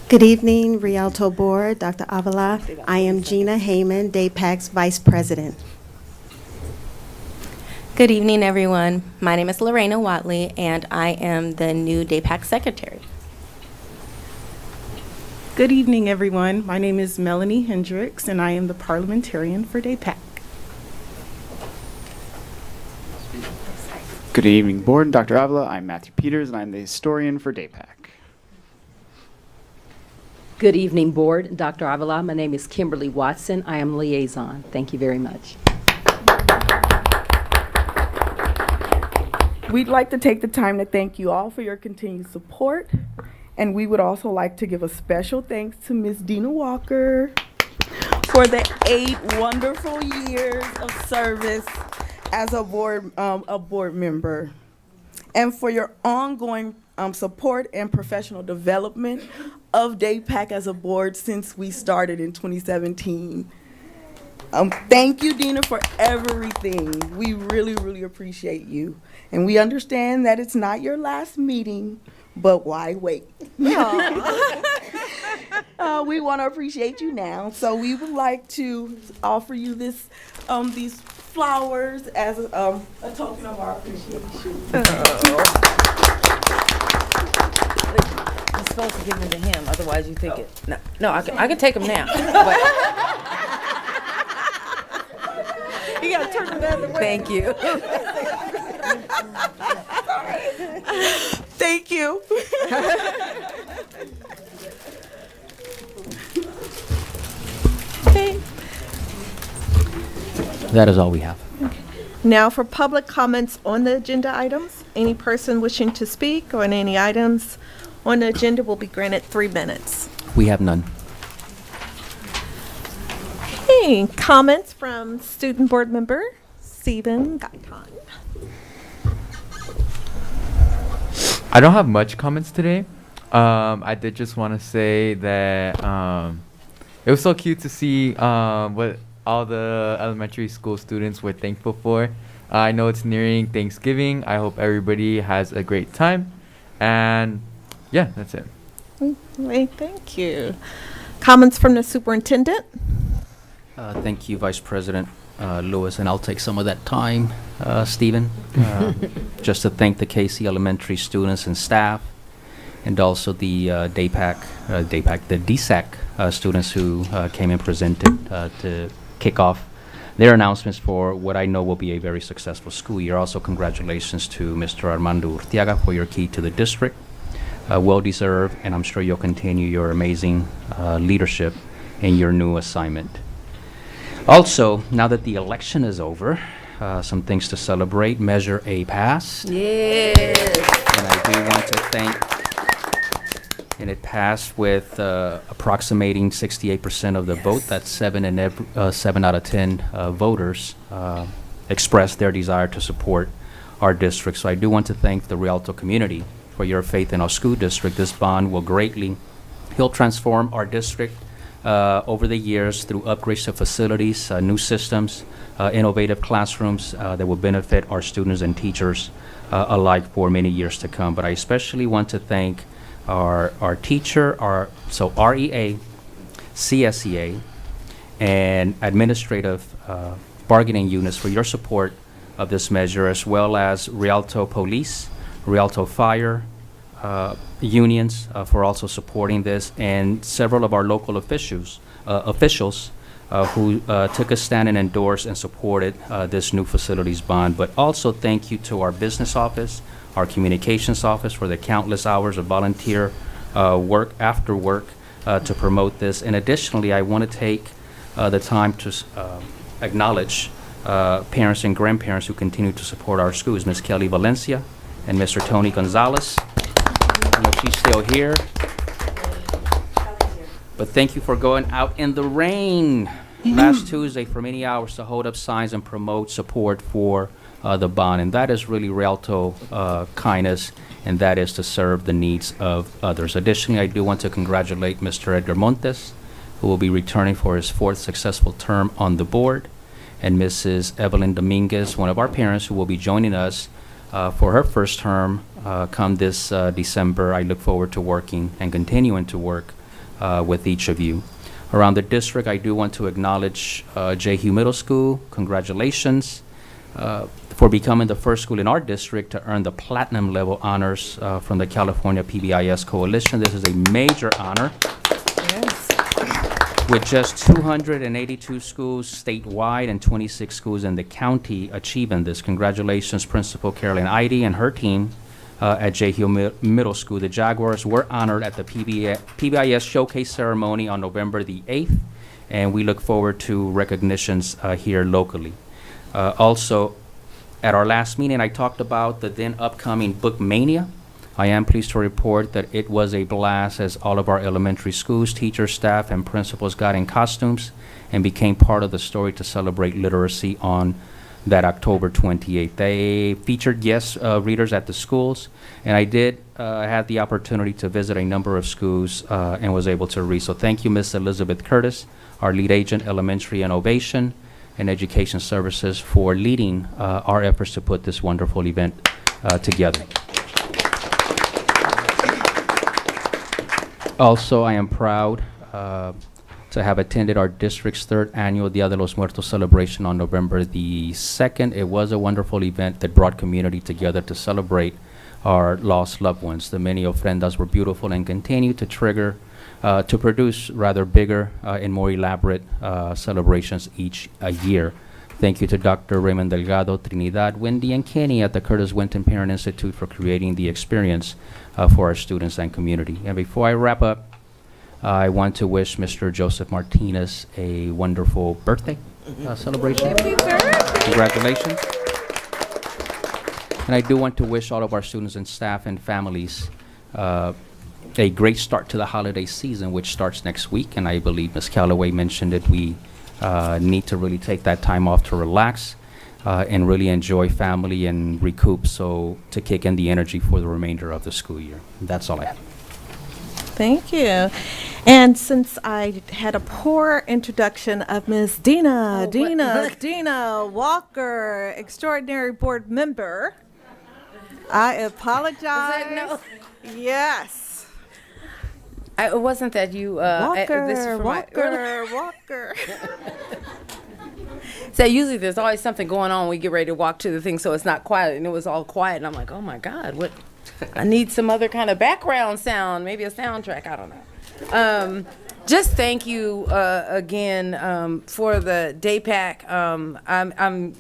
Good evening, Rialto Board, Dr. Avila. I am Gina Heyman, DAPAC's Vice President. Good evening, everyone. My name is Lorena Watley, and I am the new DAPAC Secretary. Good evening, everyone. My name is Melanie Hendricks, and I am the parliamentarian for DAPAC. Good evening, Board. Dr. Avila, I'm Matthew Peters, and I'm the historian for DAPAC. Good evening, Board. Dr. Avila, my name is Kimberly Watson. I am liaison. Thank you very much. We'd like to take the time to thank you all for your continued support. And we would also like to give a special thanks to Ms. Dina Walker for the 8 wonderful years of service as a board member, and for your ongoing support and professional development of DAPAC as a board since we started in 2017. Thank you, Dina, for everything. We really, really appreciate you. And we understand that it's not your last meeting, but why wait? We want to appreciate you now. So we would like to offer you this, these flowers as a token of our appreciation. You're supposed to give them to him, otherwise you think it. No, I can take them now. But You gotta turn them the other way. thank you. Thank you. Okay. That is all we have. Now for public comments on the agenda items. Any person wishing to speak on any items on the agenda will be granted 3 minutes. We have none. Okay, comments from student board member Stephen Gaitan. I don't have much comments today. I did just want to say that it was so cute to see what all the elementary school students were thankful for. I know it's nearing Thanksgiving. I hope everybody has a great time. And yeah, that's it. Okay, thank you. Comments from the superintendent? Thank you, Vice President Lewis, and I'll take some of that time, Stephen, just to thank the KC Elementary students and staff, and also the the DSAC students who came and presented to kick off their announcements for what I know will be a very successful school year. Also, congratulations to Mr. Armando Urtiaga for your key to the district. Well deserved, and I'm sure you'll continue your amazing leadership in your new assignment. Also, now that the election is over, some things to celebrate. Measure A passed. Yes. And I do want to thank, and it passed with approximating 68% of the vote. That's 7 out of 10 voters expressed their desire to support our district. So I do want to thank the Rialto community for your faith in our school district. This bond will greatly help transform our district over the years through upgrades to facilities, new systems, innovative classrooms that will benefit our students and teachers alike for many years to come. But I especially want to thank our teacher, REA, CSEA, and administrative bargaining units for your support of this measure, as well as Rialto Police, Rialto Fire unions for also supporting this, and several of our local officials who took a stand and endorsed and supported this new facilities bond. But also thank you to our business office, our communications office for the countless hours of volunteer work after work to promote this. And additionally, I want to take the time to acknowledge parents and grandparents who continue to support our schools, Ms. Kelly Valencia and Mr. Tony Gonzalez. I know she's still here. But thank you for going out in the rain last Tuesday for many hours to hold up signs and promote support for the bond. And that is really Rialto kindness, and that is to serve the needs of others. Additionally, I do want to congratulate Mr. Edgar Montes, who will be returning for his 4th successful term on the board, and Mrs. Evelyn Dominguez, one of our parents, who will be joining us for her first term come this December. I look forward to working and continuing to work with each of you. Around the district, I do want to acknowledge Jehu Middle School. Congratulations for becoming the first school in our district to earn the platinum level honors from the California PBIS Coalition. This is a major honor. With just 282 schools statewide and 26 schools in the county achieving this. Congratulations, Principal Carolyn Idy and her team at Jehu Middle School. The Jaguars were honored at the PBIS Showcase Ceremony on November the 8th, and we look forward to recognitions here locally. Also, at our last meeting, I talked about the then upcoming Book Mania. I am pleased to report that it was a blast as all of our elementary schools, teachers, staff, and principals got in costumes and became part of the story to celebrate literacy on that October 28th. They featured guest readers at the schools, and I did have the opportunity to visit a number of schools and was able to read. So thank you, Ms. Elizabeth Curtis, our lead agent, Elementary Innovation and Education Services, for leading our efforts to put this wonderful event together. Also, I am proud to have attended our district's 3rd annual Dia de los Muertos celebration on November the 2nd. It was a wonderful event that brought community together to celebrate our lost loved ones. The many ofrendas were beautiful and continue to produce rather bigger and more elaborate celebrations each year. Thank you to Dr. Raymond Delgado, Trinidad, Wendy, and Kenny at the Curtis Winton Parent Institute for creating the experience for our students and community. And before I wrap up, I want to wish Mr. Joseph Martinez a wonderful birthday celebration. Happy birthday. Congratulations. And I do want to wish all of our students and staff and families a great start to the holiday season, which starts next week. And I believe Ms. Calloway mentioned that we need to really take that time off to relax and really enjoy family and recoup, so to kick in the energy for the remainder of the school year. That's all I have. Thank you. And since I had a poor introduction of Ms. Dina Walker, Extraordinary Board Member, I apologize. No. Yes. It wasn't that you. Walker. So usually there's always something going on when we get ready to walk to the thing, so it's not quiet, and it was all quiet, and I'm like, oh my God, what? I need some other kind of background sound, maybe a soundtrack, I don't know. Just thank you again for the day pack. I'm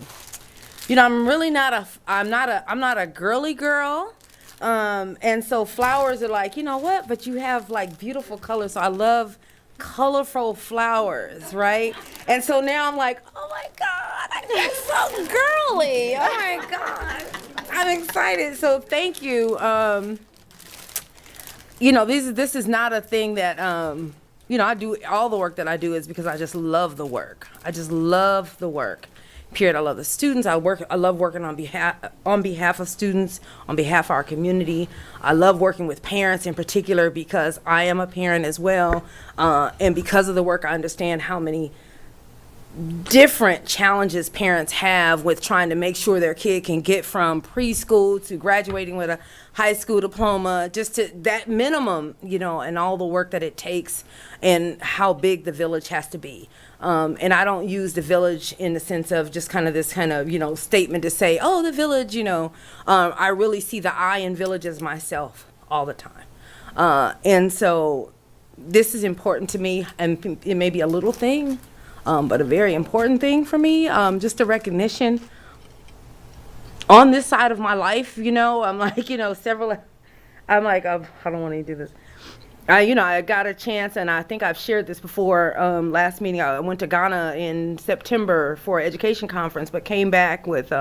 really not a girly girl. And so flowers are like, you know what? But you have like beautiful colors. So I love colorful flowers, right? And so now I'm like, oh my God, I'm so girly. Oh my God, I'm excited. So thank you. This is not a thing that, I do all the work that I do is because I just love the work. I just love the work. Period. I love the students. I love working on behalf of students, on behalf of our community. I love working with parents in particular because I am a parent as well, and because of the work, I understand how many different challenges parents have with trying to make sure their kid can get from preschool to graduating with a high school diploma, just to that minimum, and all the work that it takes and how big the village has to be. And I don't use the village in the sense of just kind of this kind of, statement to say, oh, the village, I really see the I in village as myself all the time. And so this is important to me, and it may be a little thing, but a very important thing for me, just a recognition on this side of my life. I'm like, I'm like, I don't want to do this. I got a chance, and I think I've shared this before. Last meeting, I went to Ghana in September for an education conference, but came back with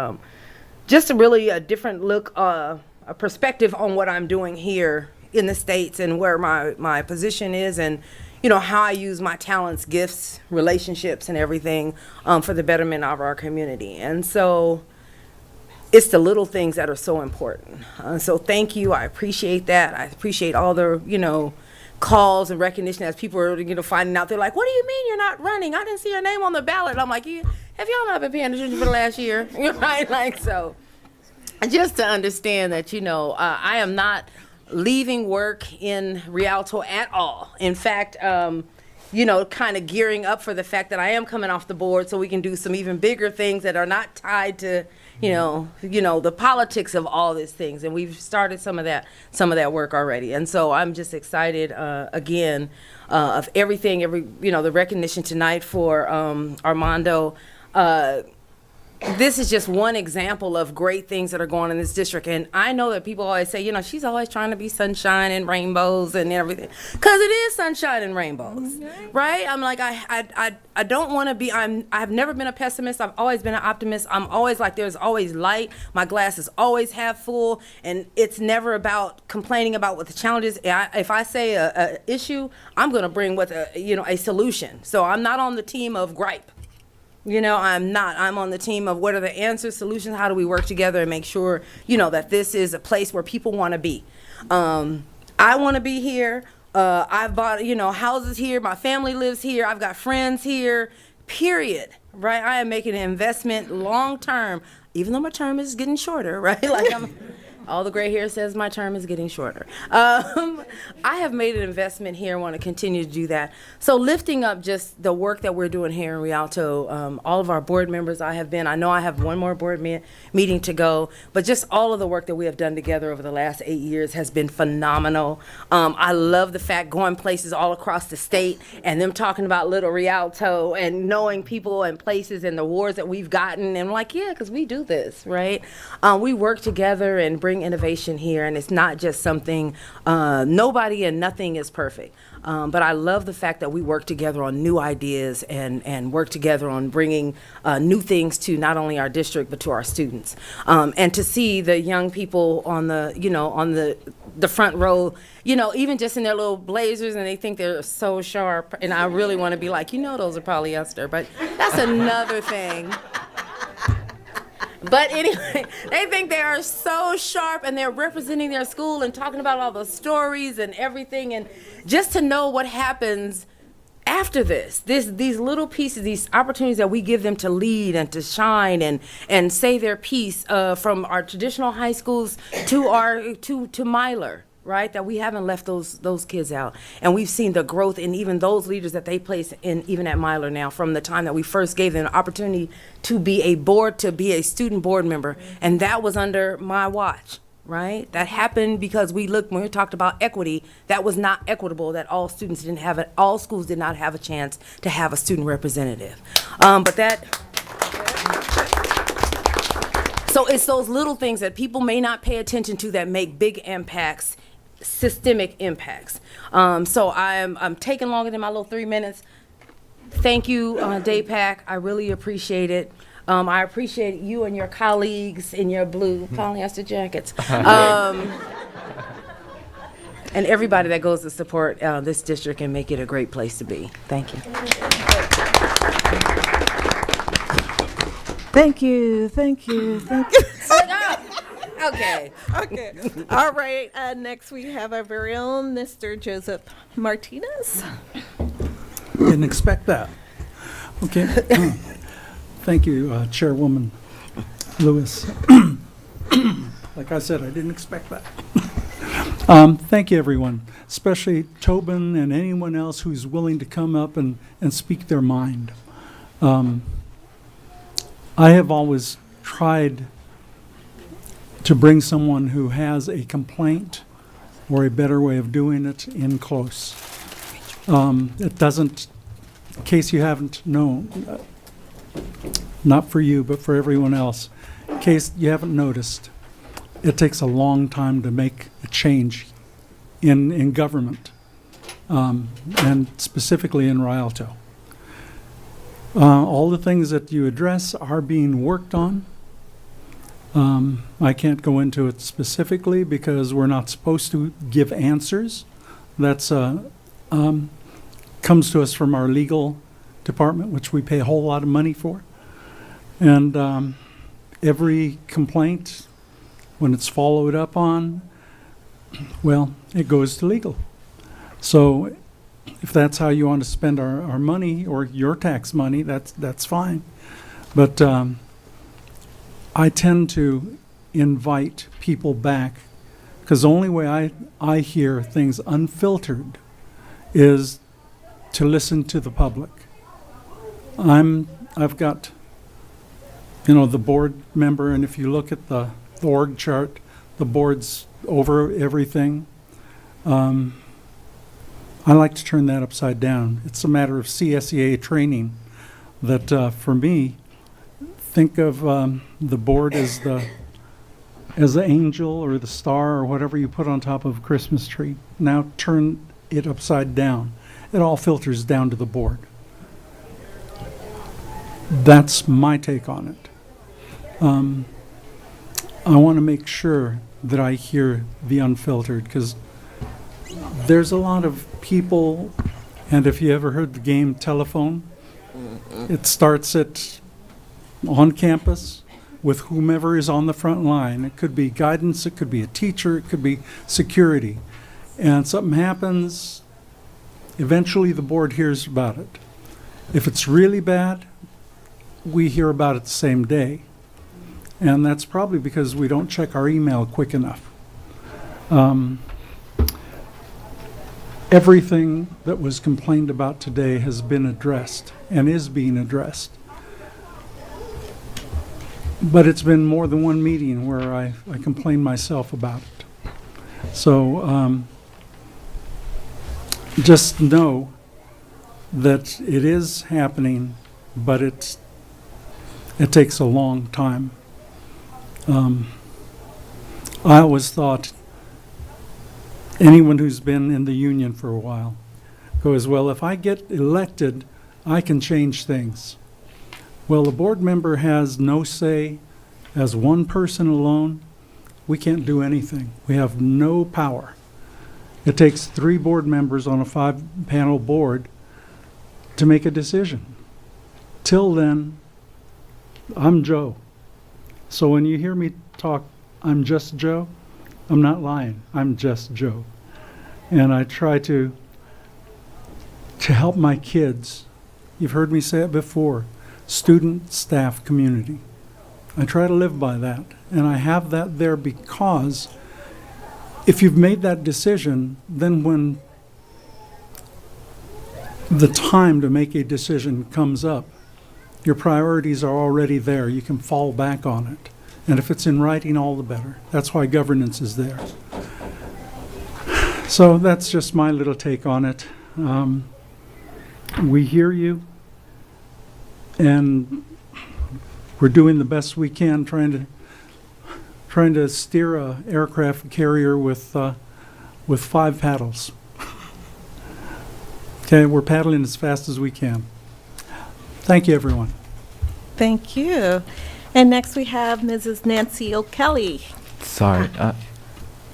just a different look, a perspective on what I'm doing here in the States and where my position is, and how I use my talents, gifts, relationships, and everything for the betterment of our community. And so it's the little things that are so important. So thank you. I appreciate that. I appreciate all the, calls and recognition as people are, finding out. They're like, what do you mean you're not running? I didn't see your name on the ballot. I'm like, have y'all not been paying attention for the last year? Right? Like, so just to understand that, I am not leaving work in Rialto at all. In fact, kind of gearing up for the fact that I am coming off the board so we can do some even bigger things that are not tied to, the politics of all these things. And we've started some of that work already. And so I'm just excited, again, of everything, the recognition tonight for Armando. This is just one example of great things that are going on in this district. And I know that people always say, she's always trying to be sunshine and rainbows and everything. Because it is sunshine and rainbows, right? I'm like, I don't want to be, I've never been a pessimist. I've always been an optimist. I'm always like, there's always light. My glass is always half full. And it's never about complaining about what the challenge is. If I say a issue, I'm going to bring with a solution. So I'm not on the team of gripe. I'm not. I'm on the team of what are the answers, solutions, how do we work together and make sure, that this is a place where people want to be. I want to be here. I've bought, houses here. My family lives here. I've got friends here, period, right? I am making an investment long term, even though my term is getting shorter, right? Like all the gray hair says my term is getting shorter. I have made an investment here and want to continue to do that. So lifting up just the work that we're doing here in Rialto, all of our board members I know I have one more board meeting to go, but just all of the work that we have done together over the last 8 years has been phenomenal. I love the fact going places all across the state and them talking about little Rialto and knowing people and places and the awards that we've gotten. And I'm like, yeah, because we do this, right? We work together and bring innovation here, and it's not just something, nobody and nothing is perfect. But I love the fact that we work together on new ideas and work together on bringing new things to not only our district but to our students. And to see the young people on the front row, even just in their little blazers, and they think they're so sharp, and I really want to be like, those are polyester, but that's another thing. But anyway, they think they are so sharp, and they're representing their school and talking about all the stories and everything, and just to know what happens after these little pieces, these opportunities that we give them to lead and to shine and say their piece, from our traditional high schools to Myler. Right, that we haven't left those kids out, and we've seen the growth in even those leaders that they place in, even at Myler now, from the time that we first gave them an opportunity to be a student board member, and that was under my watch. Right, that happened because when we talked about equity, that was not equitable. That all schools did not have a chance to have a student representative, So it's those little things that people may not pay attention to that make big impacts. Systemic impacts. So I'm taking longer than my little 3 minutes. Thank you, DAPAC. I really appreciate it. I appreciate you and your colleagues in your blue polyester jackets. And everybody that goes to support this district and make it a great place to be. Thank you. Thank you. Thank you. Okay. All right. Next, we have our very own Mr. Joseph Martinez. Didn't expect that. Okay. Thank you, Chairwoman Lewis. Like I said, I didn't expect that. Thank you, everyone, especially Tobin and anyone else who's willing to come up and speak their mind. I have always tried to bring someone who has a complaint or a better way of doing it in close. It doesn't, in case you haven't known, not for you, but for everyone else, in case you haven't noticed, it takes a long time to make a change in government, and specifically in Rialto. All the things that you address are being worked on. I can't go into it specifically because we're not supposed to give answers. That's comes to us from our legal department, which we pay a whole lot of money for. And every complaint, when it's followed up on, well, it goes to legal. So if that's how you want to spend our money or your tax money, that's fine. But I tend to invite people back because the only way I hear things unfiltered is to listen to the public. I've got, the board member, and if you look at the org chart, the board's over everything. I like to turn that upside down. It's a matter of CSEA training that, for me, think of the board as the angel or the star or whatever you put on top of a Christmas tree. Now turn it upside down. It all filters down to the board. That's my take on it. I want to make sure that I hear the unfiltered, because there's a lot of people, and if you ever heard the game telephone, it starts on campus with whomever is on the front line. It could be guidance, it could be a teacher, it could be security. And something happens, eventually the board hears about it. If it's really bad, we hear about it the same day. And that's probably because we don't check our email quick enough. Everything that was complained about today has been addressed and is being addressed. But it's been more than one meeting where I complained myself about it. So just know that it is happening, but it takes a long time. I always thought anyone who's been in the union for a while goes, well, if I get elected, I can change things. Well, the board member has no say. As one person alone, we can't do anything. We have no power. It takes 3 board members on a 5-panel board to make a decision. Till then, I'm Joe. So when you hear me talk, I'm just Joe, I'm not lying. I'm just Joe. And I try to help my kids. You've heard me say it before, student, staff, community. I try to live by that. And I have that there because if you've made that decision, then when the time to make a decision comes up, your priorities are already there. You can fall back on it. And if it's in writing, all the better. That's why governance is there. So that's just my little take on it. We hear you, and we're doing the best we can trying to steer a aircraft carrier with 5 paddles. Okay, we're paddling as fast as we can. Thank you, everyone. Thank you. And next we have Mrs. Nancy O'Kelly. Sorry,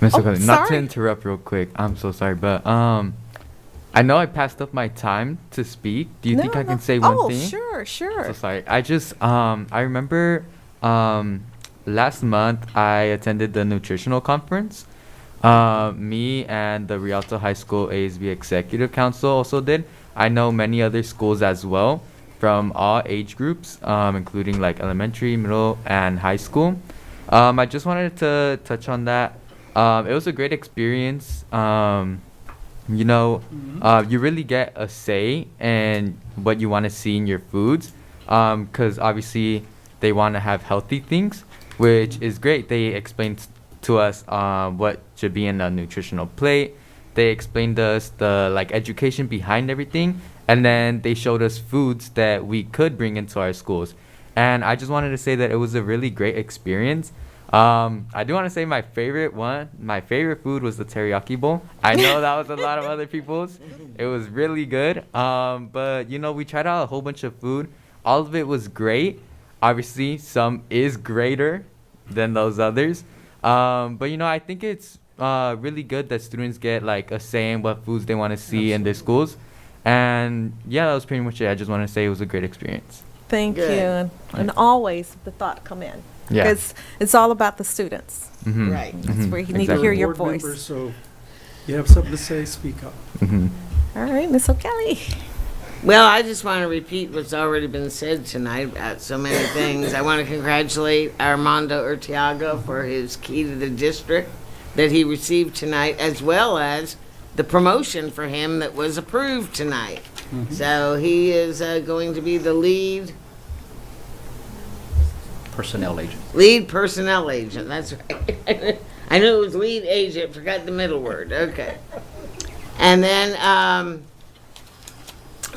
Ms. O'Kelly, not to sorry. interrupt real quick. I'm so sorry, but I know I passed up my time to speak. Do you think I can say one thing? Oh, sure. So sorry. I just I remember last month I attended the nutritional conference. Me and the Rialto High School ASB Executive Council also did. I know many other schools as well. from all age groups, including like elementary, middle, and high school. I just wanted to touch on that. It was a great experience. You know, you really get a say in what you want to see in your foods, because obviously they want to have healthy things, which is great. They explained to us what should be in a nutritional plate. They explained to us the like education behind everything, and then they showed us foods that we could bring into our schools. And I just wanted to say that it was a really great experience. I do want to say my favorite food was the teriyaki bowl. I know that was a lot of other people's. It was really good. But you know, we tried out a whole bunch of food. All of it was great. Obviously, some is greater than those others. But you know, I think it's really good that students get like a say in what foods they want to see in their schools. And yeah, that was pretty much it. I just want to say it was a great experience. Thank Good. you. And always the thought come in. Yeah. Because it's all about the students. Mhm. Right. That's where you need to hear your Board voice. members, so you have something to say, speak up. All right, Ms. O'Kelly. Well, I just want to repeat what's already been said tonight about so many things. I want to congratulate Armando Urtiaga for his key to the district that he received tonight, as well as the promotion for him that was approved tonight. So he is going to be the lead Personnel agent. personnel agent. That's right. I knew it was lead agent, forgot the middle word. Okay. And then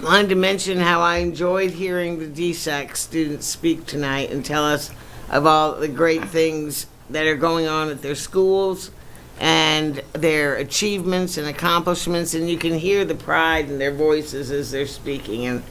wanted to mention how I enjoyed hearing the DSAC students speak tonight and tell us of all the great things that are going on at their schools and their achievements and accomplishments, and you can hear the pride in their voices as they're speaking, and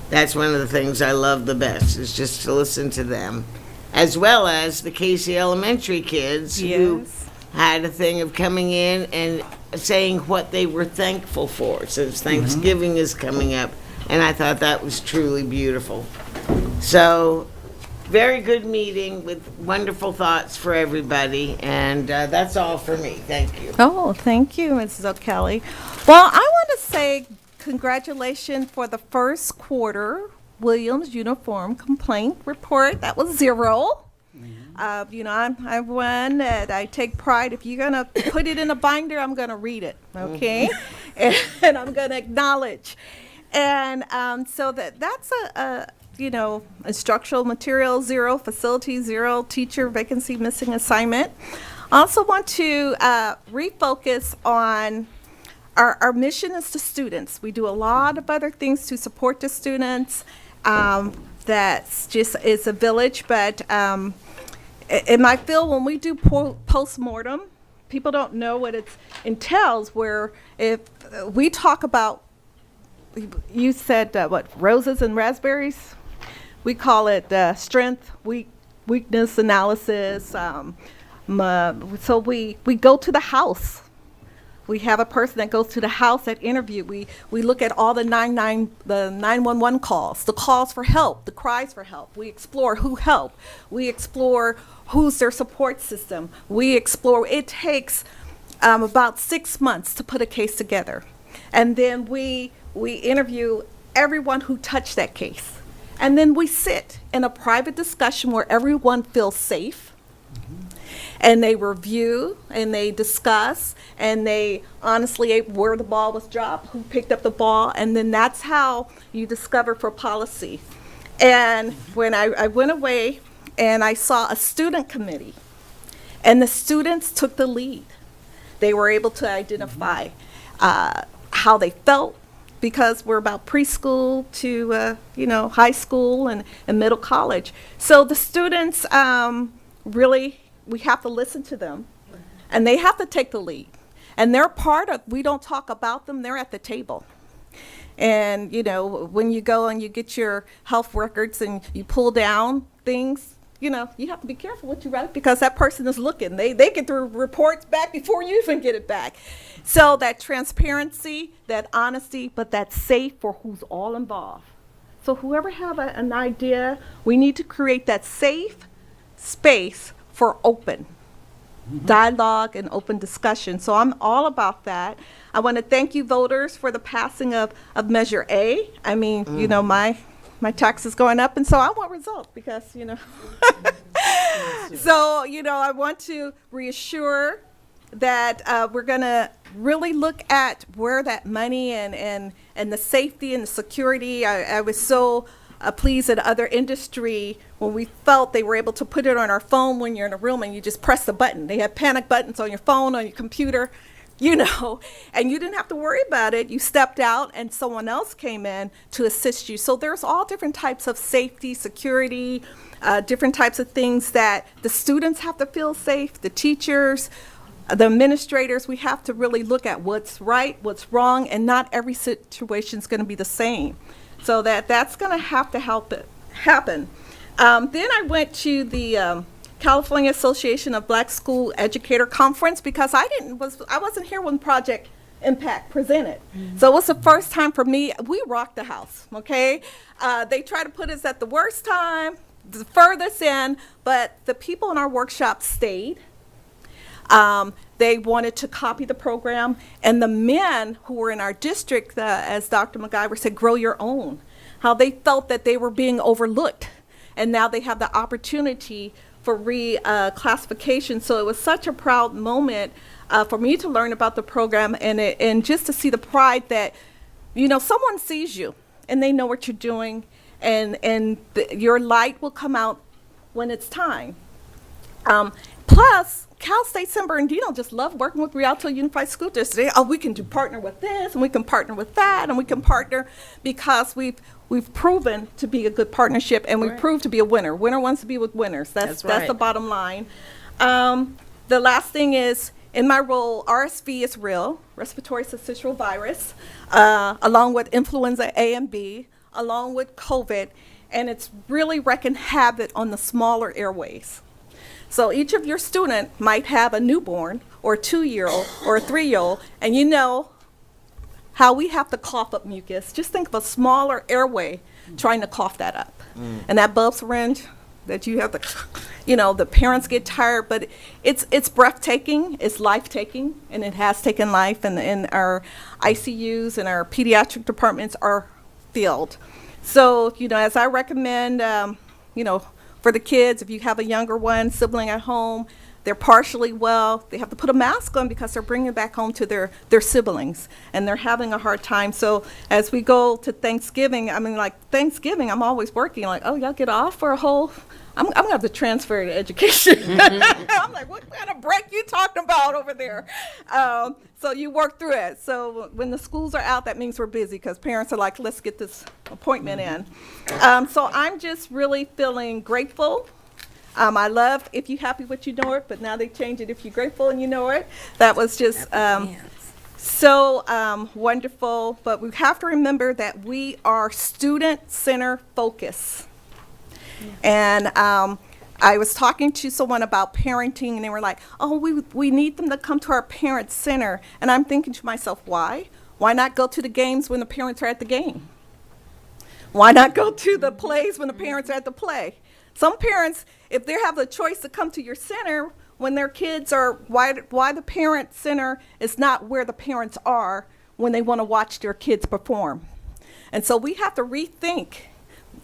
that's one of the things I love the best, is just to listen to them, as well as the Casey Elementary kids who had a thing of coming in and saying what they were thankful for, since Thanksgiving is coming up, and I thought that was truly beautiful. So, very good meeting with wonderful thoughts for everybody, and that's all for me. Thank you. Oh, thank you, Mrs. O'Kelly. Well, I want to say congratulations for the first quarter Williams Uniform Complaint Report. That was 0. You know, I'm one that I take pride. If you're going to put it in a binder, I'm going to read it, okay? And I'm going to acknowledge. And so that's a you know, instructional material 0, facility 0, teacher vacancy missing assignment. I also want to refocus on our mission is to students. We do a lot of other things to support the students. That's just, it's a village, but in my field, when we do post-mortem, people don't know what it entails, where if we talk about, you said what, roses and raspberries? We call it strength, weakness analysis. So we go to the house. We have a person that goes to the house at interview. We look at all the 911 calls, the calls for help, the cries for help. We explore who helped. We explore who's their support system. We explore, it takes about 6 months to put a case together. And then we interview everyone who touched that case. And then we sit in a private discussion where everyone feels safe. And they review and they discuss and they honestly where the ball was dropped, who picked up the ball, and then that's how you discover for policy. And when I went away and I saw a student committee, and the students took the lead. They were able to identify how they felt, because we're about preschool to you know, high school and middle college. So the students really, we have to listen to them, and they have to take the lead. And they're part of, we don't talk about them, they're at the table. And, you know, when you go and you get your health records and you pull down things, you know, you have to be careful what you write, because that person is looking. They get the reports back before you even get it back. So that transparency, that honesty, but that's safe for who's all involved. So whoever have an idea, we need to create that safe space for open dialogue and open discussion. So I'm all about that. I want to thank you voters for the passing of Measure A. I mean, you know, my my taxes going up, and so I want results because, So, I want to reassure that we're going to really look at where that money and the safety and the security. I was so pleased at other industry when we felt they were able to put it on our phone when you're in a room and you just press the button. They have panic buttons on your phone, on your computer, and you didn't have to worry about it. You stepped out and someone else came in to assist you. So there's all different types of safety, security, different types of things that the students have to feel safe, the teachers, the administrators. We have to really look at what's right, what's wrong, and not every situation is going to be the same. So that's going to have to happen. Then I went to the California Association of Black School Educator Conference because I wasn't here when Project Impact presented. So it was the first time for me. We rocked the house, okay? They try to put us at the worst time, the furthest in, but the people in our workshop stayed. They wanted to copy the program, and the men who were in our district, as Dr. McIver said, grow your own, how they felt that they were being overlooked, and now they have the opportunity for reclassification. So it was such a proud moment for me to learn about the program and just to see the pride that, someone sees you and they know what you're doing, and your light will come out when it's time. Plus, Cal State San Bernardino just loved working with Rialto Unified School District. We can partner with this, and we can partner with that, and we can partner because we've proven to be a good partnership, and we've proved to be a winner. Winner wants to be with winners. That's the bottom line. The last thing is, in my role, RSV is real, respiratory syncytial virus, along with influenza A and B, along with COVID, and it's really wreaking havoc on the smaller airways. So each of your student might have a newborn or a 2-year-old or a 3-year-old, and you know how we have to cough up mucus. Just think of a smaller airway trying to cough that up. And that bulb syringe that you have to, the parents get tired, but it's breathtaking, it's life-taking, and it has taken life, and our ICUs and our pediatric departments are filled. So, as I recommend, for the kids, if you have a younger one, sibling at home, they're partially well, they have to put a mask on because they're bringing it back home to their siblings, and they're having a hard time. So as we go to Thanksgiving, Thanksgiving, I'm always working, y'all get off for a whole, I'm going to have to transfer to education. I'm like, what kind of break you talking about over there? So you work through it. So when the schools are out, that means we're busy because parents are like, let's get this appointment in. So I'm just really feeling grateful. I love if you're happy what you know it, but now they change it if you're grateful and you know it. That was just so wonderful. But we have to remember that we are student-centered focused. And I was talking to someone about parenting, and they were like, we need them to come to our parent center. And I'm thinking to myself, why? Why not go to the games when the parents are at the game? Why not go to the plays when the parents are at the play? Some parents, if they have the choice to come to your center when their kids are, why the parent center is not where the parents are when they want to watch their kids perform. And so we have to rethink.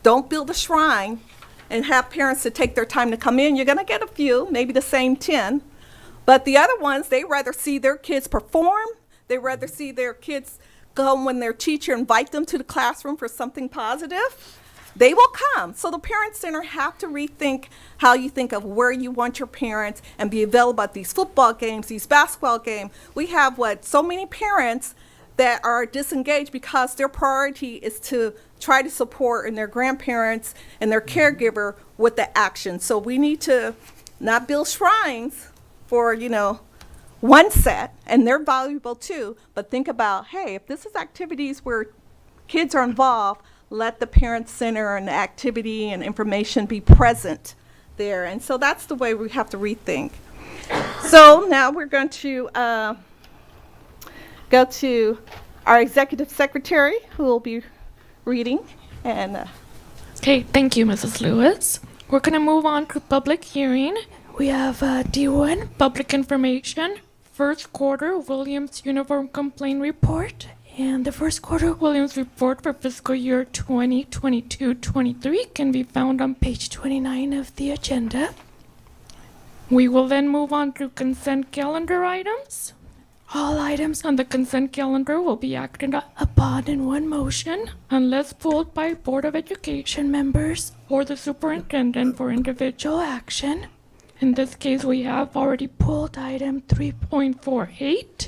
Don't build a shrine and have parents to take their time to come in. You're going to get a few, maybe the same 10. But the other ones, they rather see their kids perform. They rather see their kids go when their teacher invite them to the classroom for something positive. They will come. So the Parent Center have to rethink how you think of where you want your parents and be available at these football games, these basketball games. We have so many parents that are disengaged because their priority is to try to support and their grandparents and their caregiver with the action. So we need to not build shrines for, one set, and they're valuable too, but think about, hey, if this is activities where kids are involved, let the Parent Center and the activity and information be present there. And so that's the way we have to rethink. So now we're going to go to our Executive Secretary, who will be reading. Okay, thank you, Mrs. Lewis. We're going to move on to public hearing. We have D1, public information, first quarter Williams Uniform Complaint Report, And the first quarter Williams report for fiscal year 2022-23 can be found on page 29 of the agenda. We will then move on to consent calendar items. All items on the consent calendar will be acted upon in one motion unless pulled by Board of Education members or the superintendent for individual action. In this case, we have already pulled item 3.48.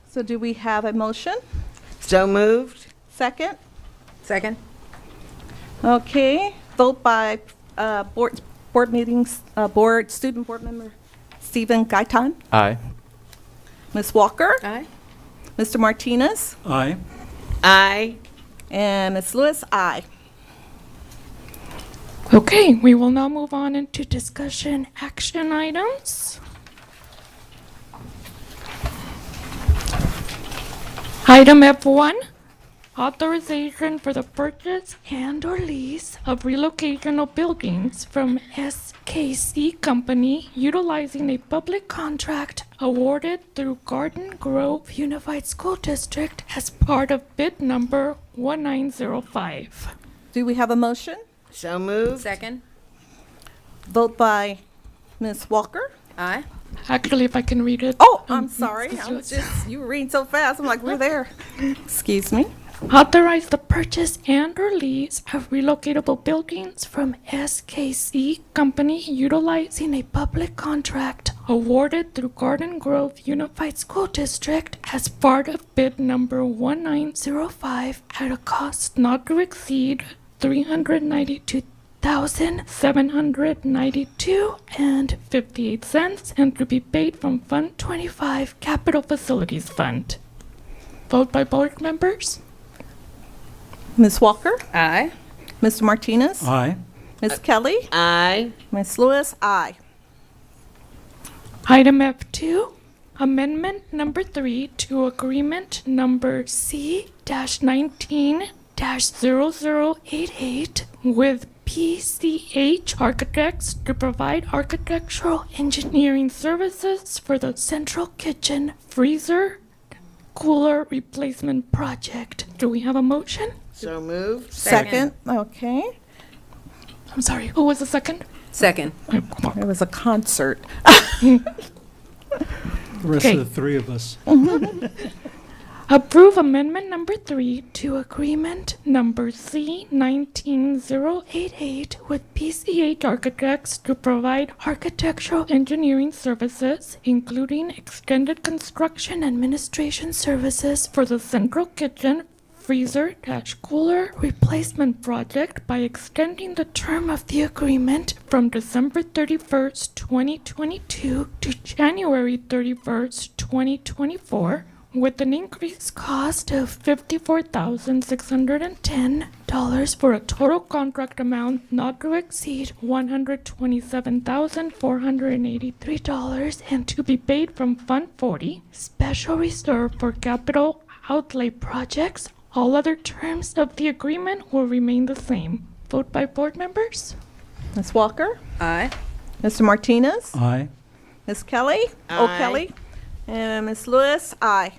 So do we have a motion? So moved. Second? Second. Okay, vote by board student board member Stephen Gaitan. Aye. Ms. Walker? Aye. Mr. Martinez? Aye. Aye. And Ms. Lewis, aye. Okay, we will now move on into discussion action items. Item F1, authorization for the purchase and/or lease of relocational buildings from SKC Company utilizing a public contract awarded through Garden Grove Unified School District as part of bid number 1905. Do we have a motion? So moved. Second. Vote by Ms. Walker. Aye. Actually, if I can read it. Oh, I'm sorry. Ms. I was Lewis. just, you were reading so fast. I'm like, we're there. Excuse me. Authorize the purchase and/or lease of relocatable buildings from SKC Company utilizing a public contract awarded through Garden Grove Unified School District as part of bid number 1905 at a cost not to exceed $392,792.58 and to be paid from Fund 25 Capital Facilities Fund. Vote by board members. Ms. Walker? Aye. Mr. Martinez? Aye. Ms. Kelly? Aye. Ms. Lewis? Aye. Item F2, amendment number 3 to agreement number C-19-0088 with PCH Architects to provide architectural engineering services for the central kitchen freezer cooler replacement project. Do we have a motion? So moved. Second. Okay. I'm sorry, who was the second? Second. It was a concert. The rest Okay. of the three of us. Approve amendment number 3 to agreement number C-19-088 with PCH Architects to provide architectural engineering services, including extended construction administration services for the central kitchen freezer-cooler replacement project by extending the term of the agreement from December 31st, 2022 to January 31st, 2024, with an increased cost of $54,610 for a total contract amount not to exceed $127,483 and to be paid from Fund 40, Special Reserve for Capital Outlay Projects. All other terms of the agreement will remain the same. Vote by board members. Ms. Walker? Aye. Mr. Martinez? Aye. Ms. Kelly? Aye. O'Kelly? And Ms. Lewis? Aye.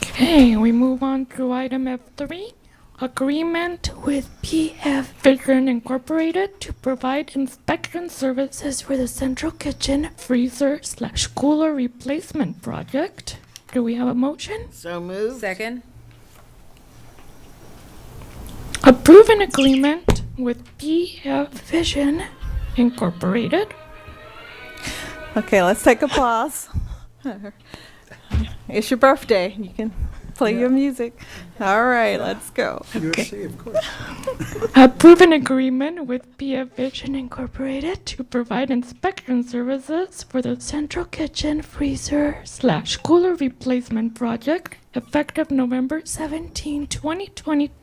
Okay, we move on to item F3. Agreement with PF Vision Incorporated to provide inspection services for the central kitchen freezer/cooler replacement project. Do we have a motion? So moved. Second. Approve an agreement with PF Vision Incorporated. Okay, let's take a pause. It's your birthday. You can play your music. All right, let's go. USC, of course. Approve an agreement with PF Vision Incorporated to provide inspection services for the central kitchen freezer/cooler replacement project effective November 17, 2022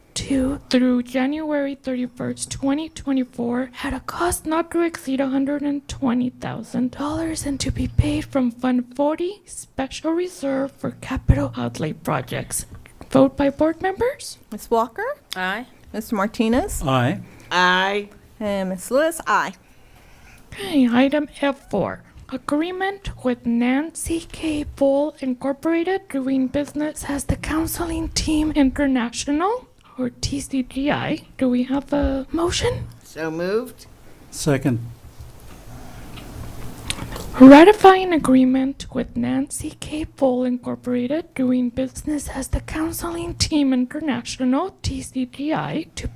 through January 31st, 2024 at a cost not to exceed $120,000 and to be paid from Fund 40, Special Reserve for Capital Outlay Projects. Vote by board members. Ms. Walker? Aye. Mr. Martinez? Aye. Aye. And Ms. Lewis? Aye. Okay, item F4. agreement with Nancy K. Bull Incorporated, doing business as the Counseling Team International, or TCGI. Do we have a motion? So moved. Second. Ratifying agreement with Nancy K. Bull Incorporated, doing business as the Counseling Team International, TCGI, to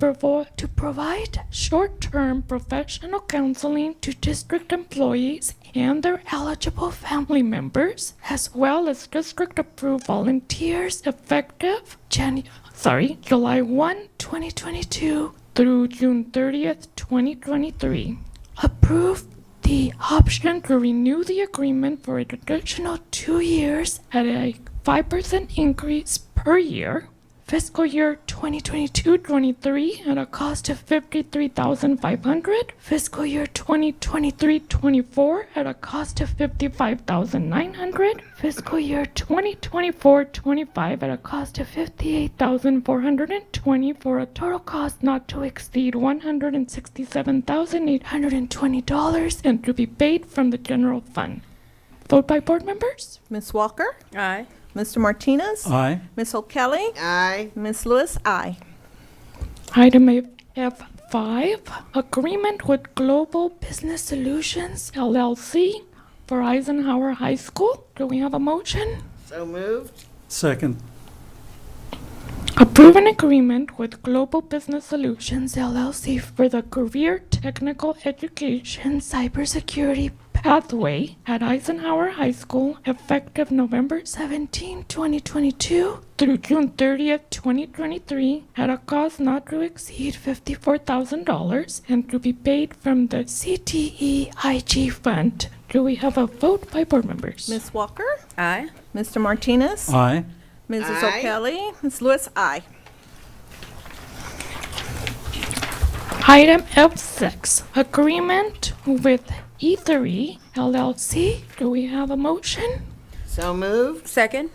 provide short-term professional counseling to district employees and their eligible family members, as well as district-approved volunteers effective July 1, 2022 through June 30th, 2023. Approve the option to renew the agreement for an additional 2 years at a 5% increase per year. Fiscal year 2022-23 at a cost of $53,500. Fiscal year 2023-24 at a cost of $55,900. Fiscal year 2024-25 at a cost of $58,420 for a total cost not to exceed $167,820 and to be paid from the general fund. Vote by board members. Ms. Walker? Aye. Mr. Martinez? Aye. Ms. O'Kelly? Aye. Ms. Lewis? Aye. Item F5, agreement with Global Business Solutions, LLC for Eisenhower High School. Do we have a motion? So moved. Second. Approve an agreement with Global Business Solutions, LLC for the Career Technical Education Cybersecurity Pathway at Eisenhower High School, effective November 17, 2022 through June 30th, 2023, at a cost not to exceed $54,000 and to be paid from the CTEIG fund. Do we have a vote by board members? Ms. Walker? Aye. Mr. Martinez? Aye. Mrs. Aye. O'Kelly? Ms. Lewis? Aye. Item F6, agreement with E3 LLC. Do we have a motion? So moved. Second.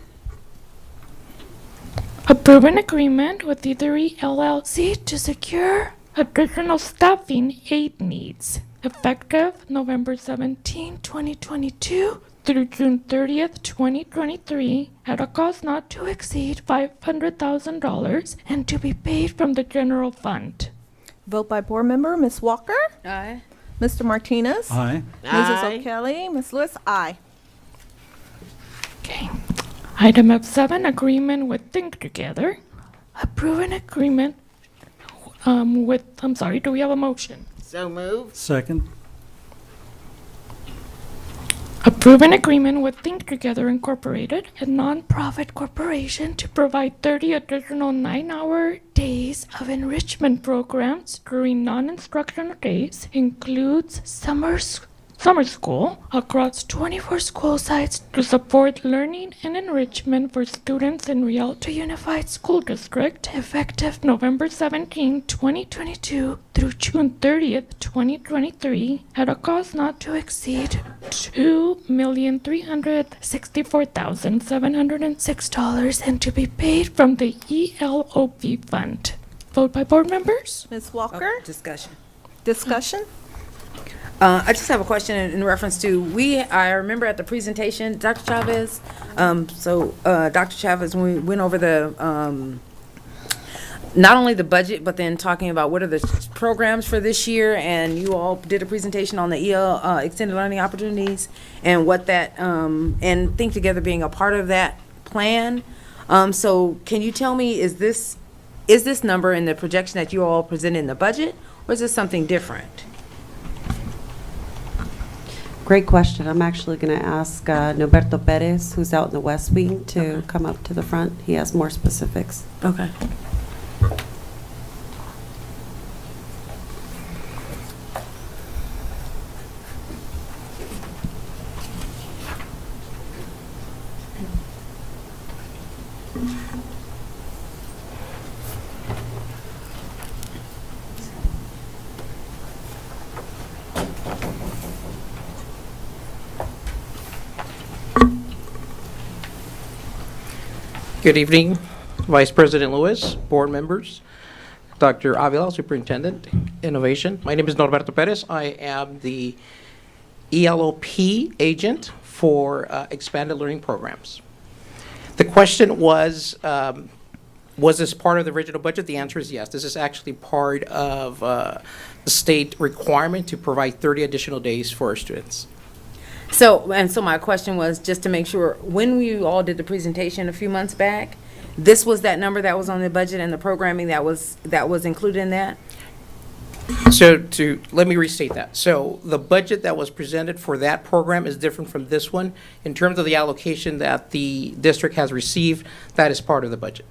Approve an agreement with E3 LLC to secure additional staffing aid needs, effective November 17, 2022 through June 30th, 2023, at a cost not to exceed $500,000 and to be paid from the general fund. Vote by board member. Ms. Walker? Aye. Mr. Martinez? Aye. Mrs. Aye. O'Kelly? Ms. Lewis? Aye. Okay. Item F7, agreement with Think Together. Approve an agreement do we have a motion? So moved. Second. Approve an agreement with Think Together Incorporated, a nonprofit corporation, to provide 30 additional 9-hour days of enrichment programs during non-instructional days, includes summer school across 24 school sites to support learning and enrichment for students in Rialto Unified School District, effective November 17, 2022 through June 30th, 2023, at a cost not to exceed $2,364,706 and to be paid from the ELOP fund. Vote by board members. Ms. Walker? Discussion. Discussion? I just have a question in reference to, I remember at the presentation, Dr. Chavez, Dr. Chavez, when we went over the, not only the budget, but then talking about what are the programs for this year, and you all did a presentation on the EL, extended learning opportunities, and what that, and Think Together being a part of that plan. So can you tell me, is this number in the projection that you all presented in the budget, or is this something different? Great question. I'm actually going to ask Norberto Perez, who's out in the West Wing, to come up to the front. He has more specifics. Okay. Good evening, Vice President Lewis, board members, Dr. Avila, Superintendent, Innovation. My name is Norberto Perez. I am the ELOP agent for expanded learning programs. The question was this part of the original budget? The answer is yes. This is actually part of the state requirement to provide 30 additional days for our students. So my question was, just to make sure, when we all did the presentation a few months back, this was that number that was on the budget and the programming that was included in that? So let me restate that. So the budget that was presented for that program is different from this one. In terms of the allocation that the district has received, that is part of the budget.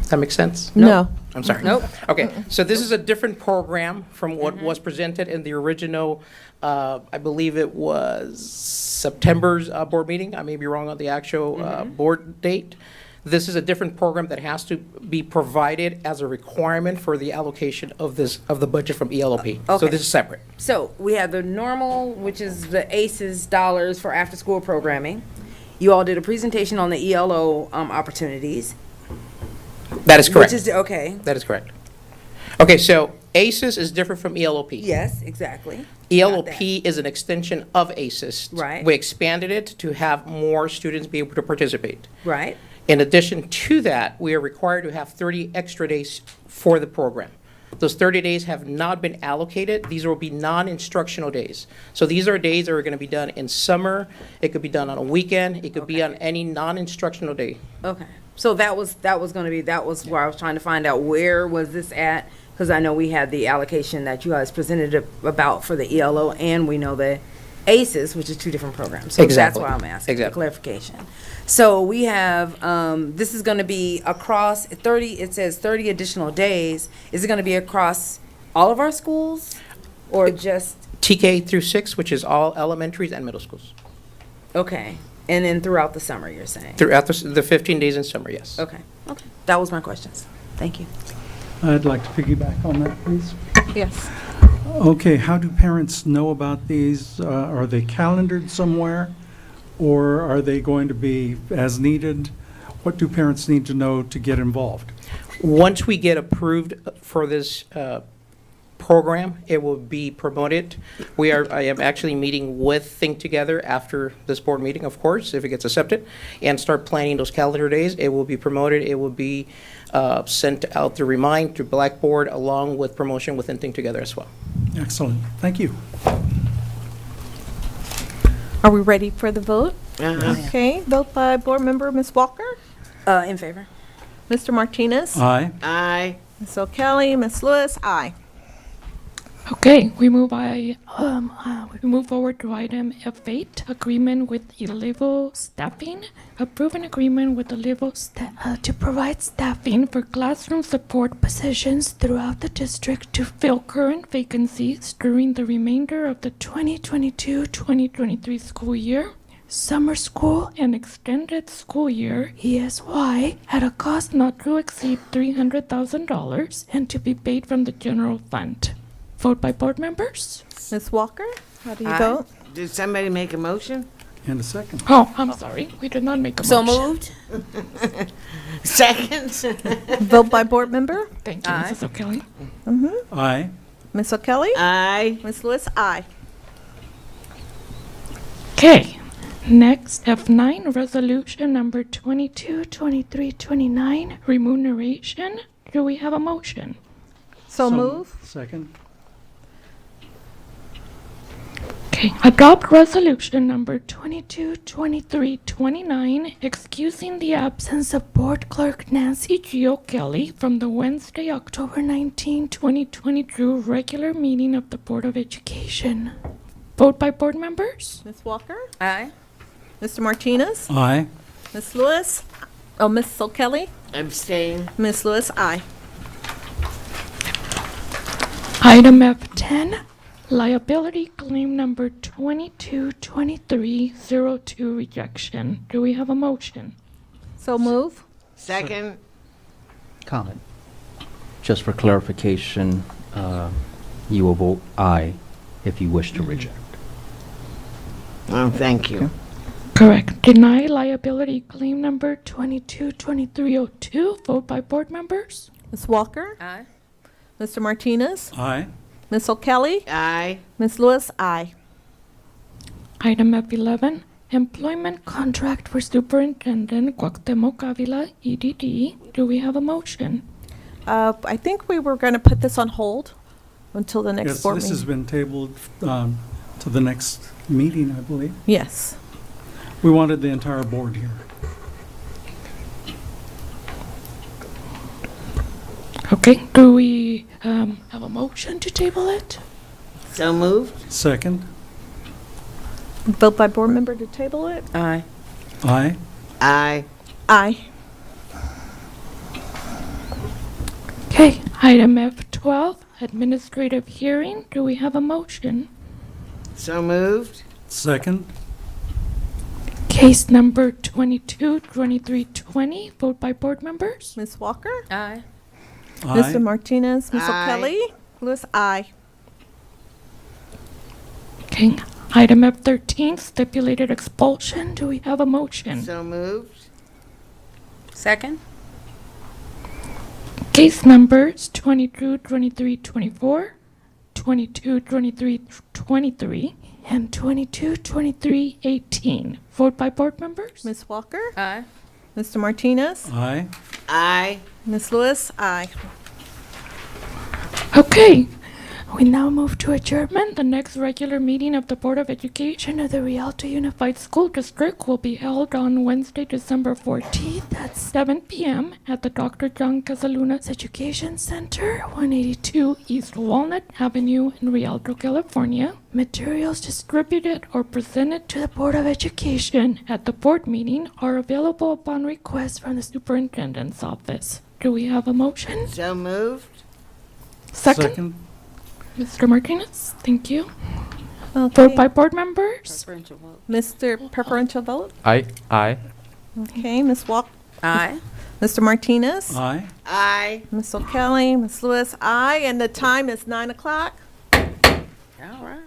Does that make sense? No. I'm sorry. Nope. Okay, so this is a different program from what was presented in the original, I believe it was September's board meeting. I may be wrong on the actual board date. This is a different program that has to be provided as a requirement for the allocation of the budget from ELOP. So Okay. this is separate. So we have the normal, which is the ACES dollars for after-school programming. You all did a presentation on the ELO opportunities. That is correct. Which is, okay. That is correct. Okay, so ACES is different from ELOP. Yes, exactly. ELOP is an extension of ACES. Right. We expanded it to have more students be able to participate. Right. In addition to that, we are required to have 30 extra days for the program. Those 30 days have not been allocated. These will be non-instructional days. So these are days that are going to be done in summer. It could be done on a weekend. It could be on any non-instructional day. Okay. So that was where I was trying to find out, where was this at? Because I know we had the allocation that you guys presented about for the ELO, and we know the ACES, which is two different programs. So Exactly. that's why I'm asking for Exactly. clarification. So we have, this is going to be across 30, it says 30 additional days. Is it going to be across all of our schools or just, TK through 6, which is all elementaries and middle schools. okay. And then throughout the summer, you're saying? Throughout the 15 days in summer, yes. Okay. Okay. That was my questions. Thank you. I'd like to piggyback on that, please. Yes. Okay, how do parents know about these? Are they calendared somewhere? Or are they going to be as needed? What do parents need to know to get involved? Once we get approved for this program, it will be promoted. I am actually meeting with Think Together after this board meeting, of course, if it gets accepted, and start planning those calendar days. It will be promoted. It will be sent out to Remind, to Blackboard, along with promotion within Think Together as well. Excellent, thank you. Are we ready for the vote? Uh-huh. Okay, vote by Board Member Ms. Walker. In favor. Mr. Martinez. Aye. Aye. Ms. O'Kelly, Ms. Lewis, aye. Okay, we move forward to item F8, agreement with Illevo Staffing. Approve an agreement with Illevo to provide staffing for classroom support positions throughout the district to fill current vacancies during the remainder of the 2022-2023 school year, summer school, and extended school year, ESY, at a cost not to exceed $300,000 and to be paid from the general fund. Vote by board members. Ms. Walker, how do you Aye. vote? Did somebody make a motion? And a second. Oh, I'm sorry. We did not make a So motion. moved? Second? Vote by board member. Thank you, Aye. Mrs. O'Kelly. Aye. Ms. O'Kelly. Aye. Ms. Lewis, aye. Okay. Next, F9, resolution number 222329, remuneration. Do we have a motion? So move. Second. Okay. Adopt resolution number 222329, excusing the absence of Board Clerk Nancy G. O'Kelly from the Wednesday, October 19, 2022 regular meeting of the Board of Education. Vote by board members. Ms. Walker. Aye. Mr. Martinez. Aye. Ms. Lewis. Oh, Ms. O'Kelly. Abstain. Ms. Lewis, aye. Item F10, liability claim number 222302, rejection. Do we have a motion? So move. Second? Comment. Just for clarification, you will vote aye if you wish to reject. Oh, thank you. Correct. Deny liability claim number 222302. Vote by board members. Ms. Walker. Aye. Mr. Martinez. Aye. Ms. O'Kelly. Aye. Ms. Lewis, aye. Item F11, employment contract for Superintendent Cuauhtemoc Avila, EDD. Do we have a motion? I think we were going to put this on hold until the next Yes, board this has meeting. been tabled to the next meeting, I believe. Yes. We wanted the entire board here. Okay, do we have a motion to table it? So moved. Second? Vote by board member to table it? Aye. Aye. Aye. Aye. Okay, item F12, administrative hearing. Do we have a motion? So moved. Second? Case number 222320. Vote by board members. Ms. Walker? Aye. Aye. Mr. Martinez? Ms. Aye. O'Kelly? Lewis? Aye. Okay, item F13, stipulated expulsion. Do we have a motion? So moved. Second? Case numbers 222324, 222323, and 222318. Vote by board members. Ms. Walker? Aye. Mr. Martinez? Aye. Aye. Ms. Lewis? Aye. Okay, we now move to adjournment. The next regular meeting of the Board of Education of the Rialto Unified School District will be held on Wednesday, December 14th at 7 p.m. at the Dr. John Casalunas Education Center, 182 East Walnut Avenue in Rialto, California. Materials distributed or presented to the Board of Education at the board meeting are available upon request from the superintendent's office. Do we have a motion? So moved. Second. Mr. Martinez, thank you. Okay. Vote by board members. Preferential vote. Mr. Preferential vote? Aye. Aye. Okay, Ms. Walker? Aye. Mr. Martinez? Aye. Aye. Ms. O'Kelly? Ms. Lewis? Aye. And the time is 9 o'clock. All right.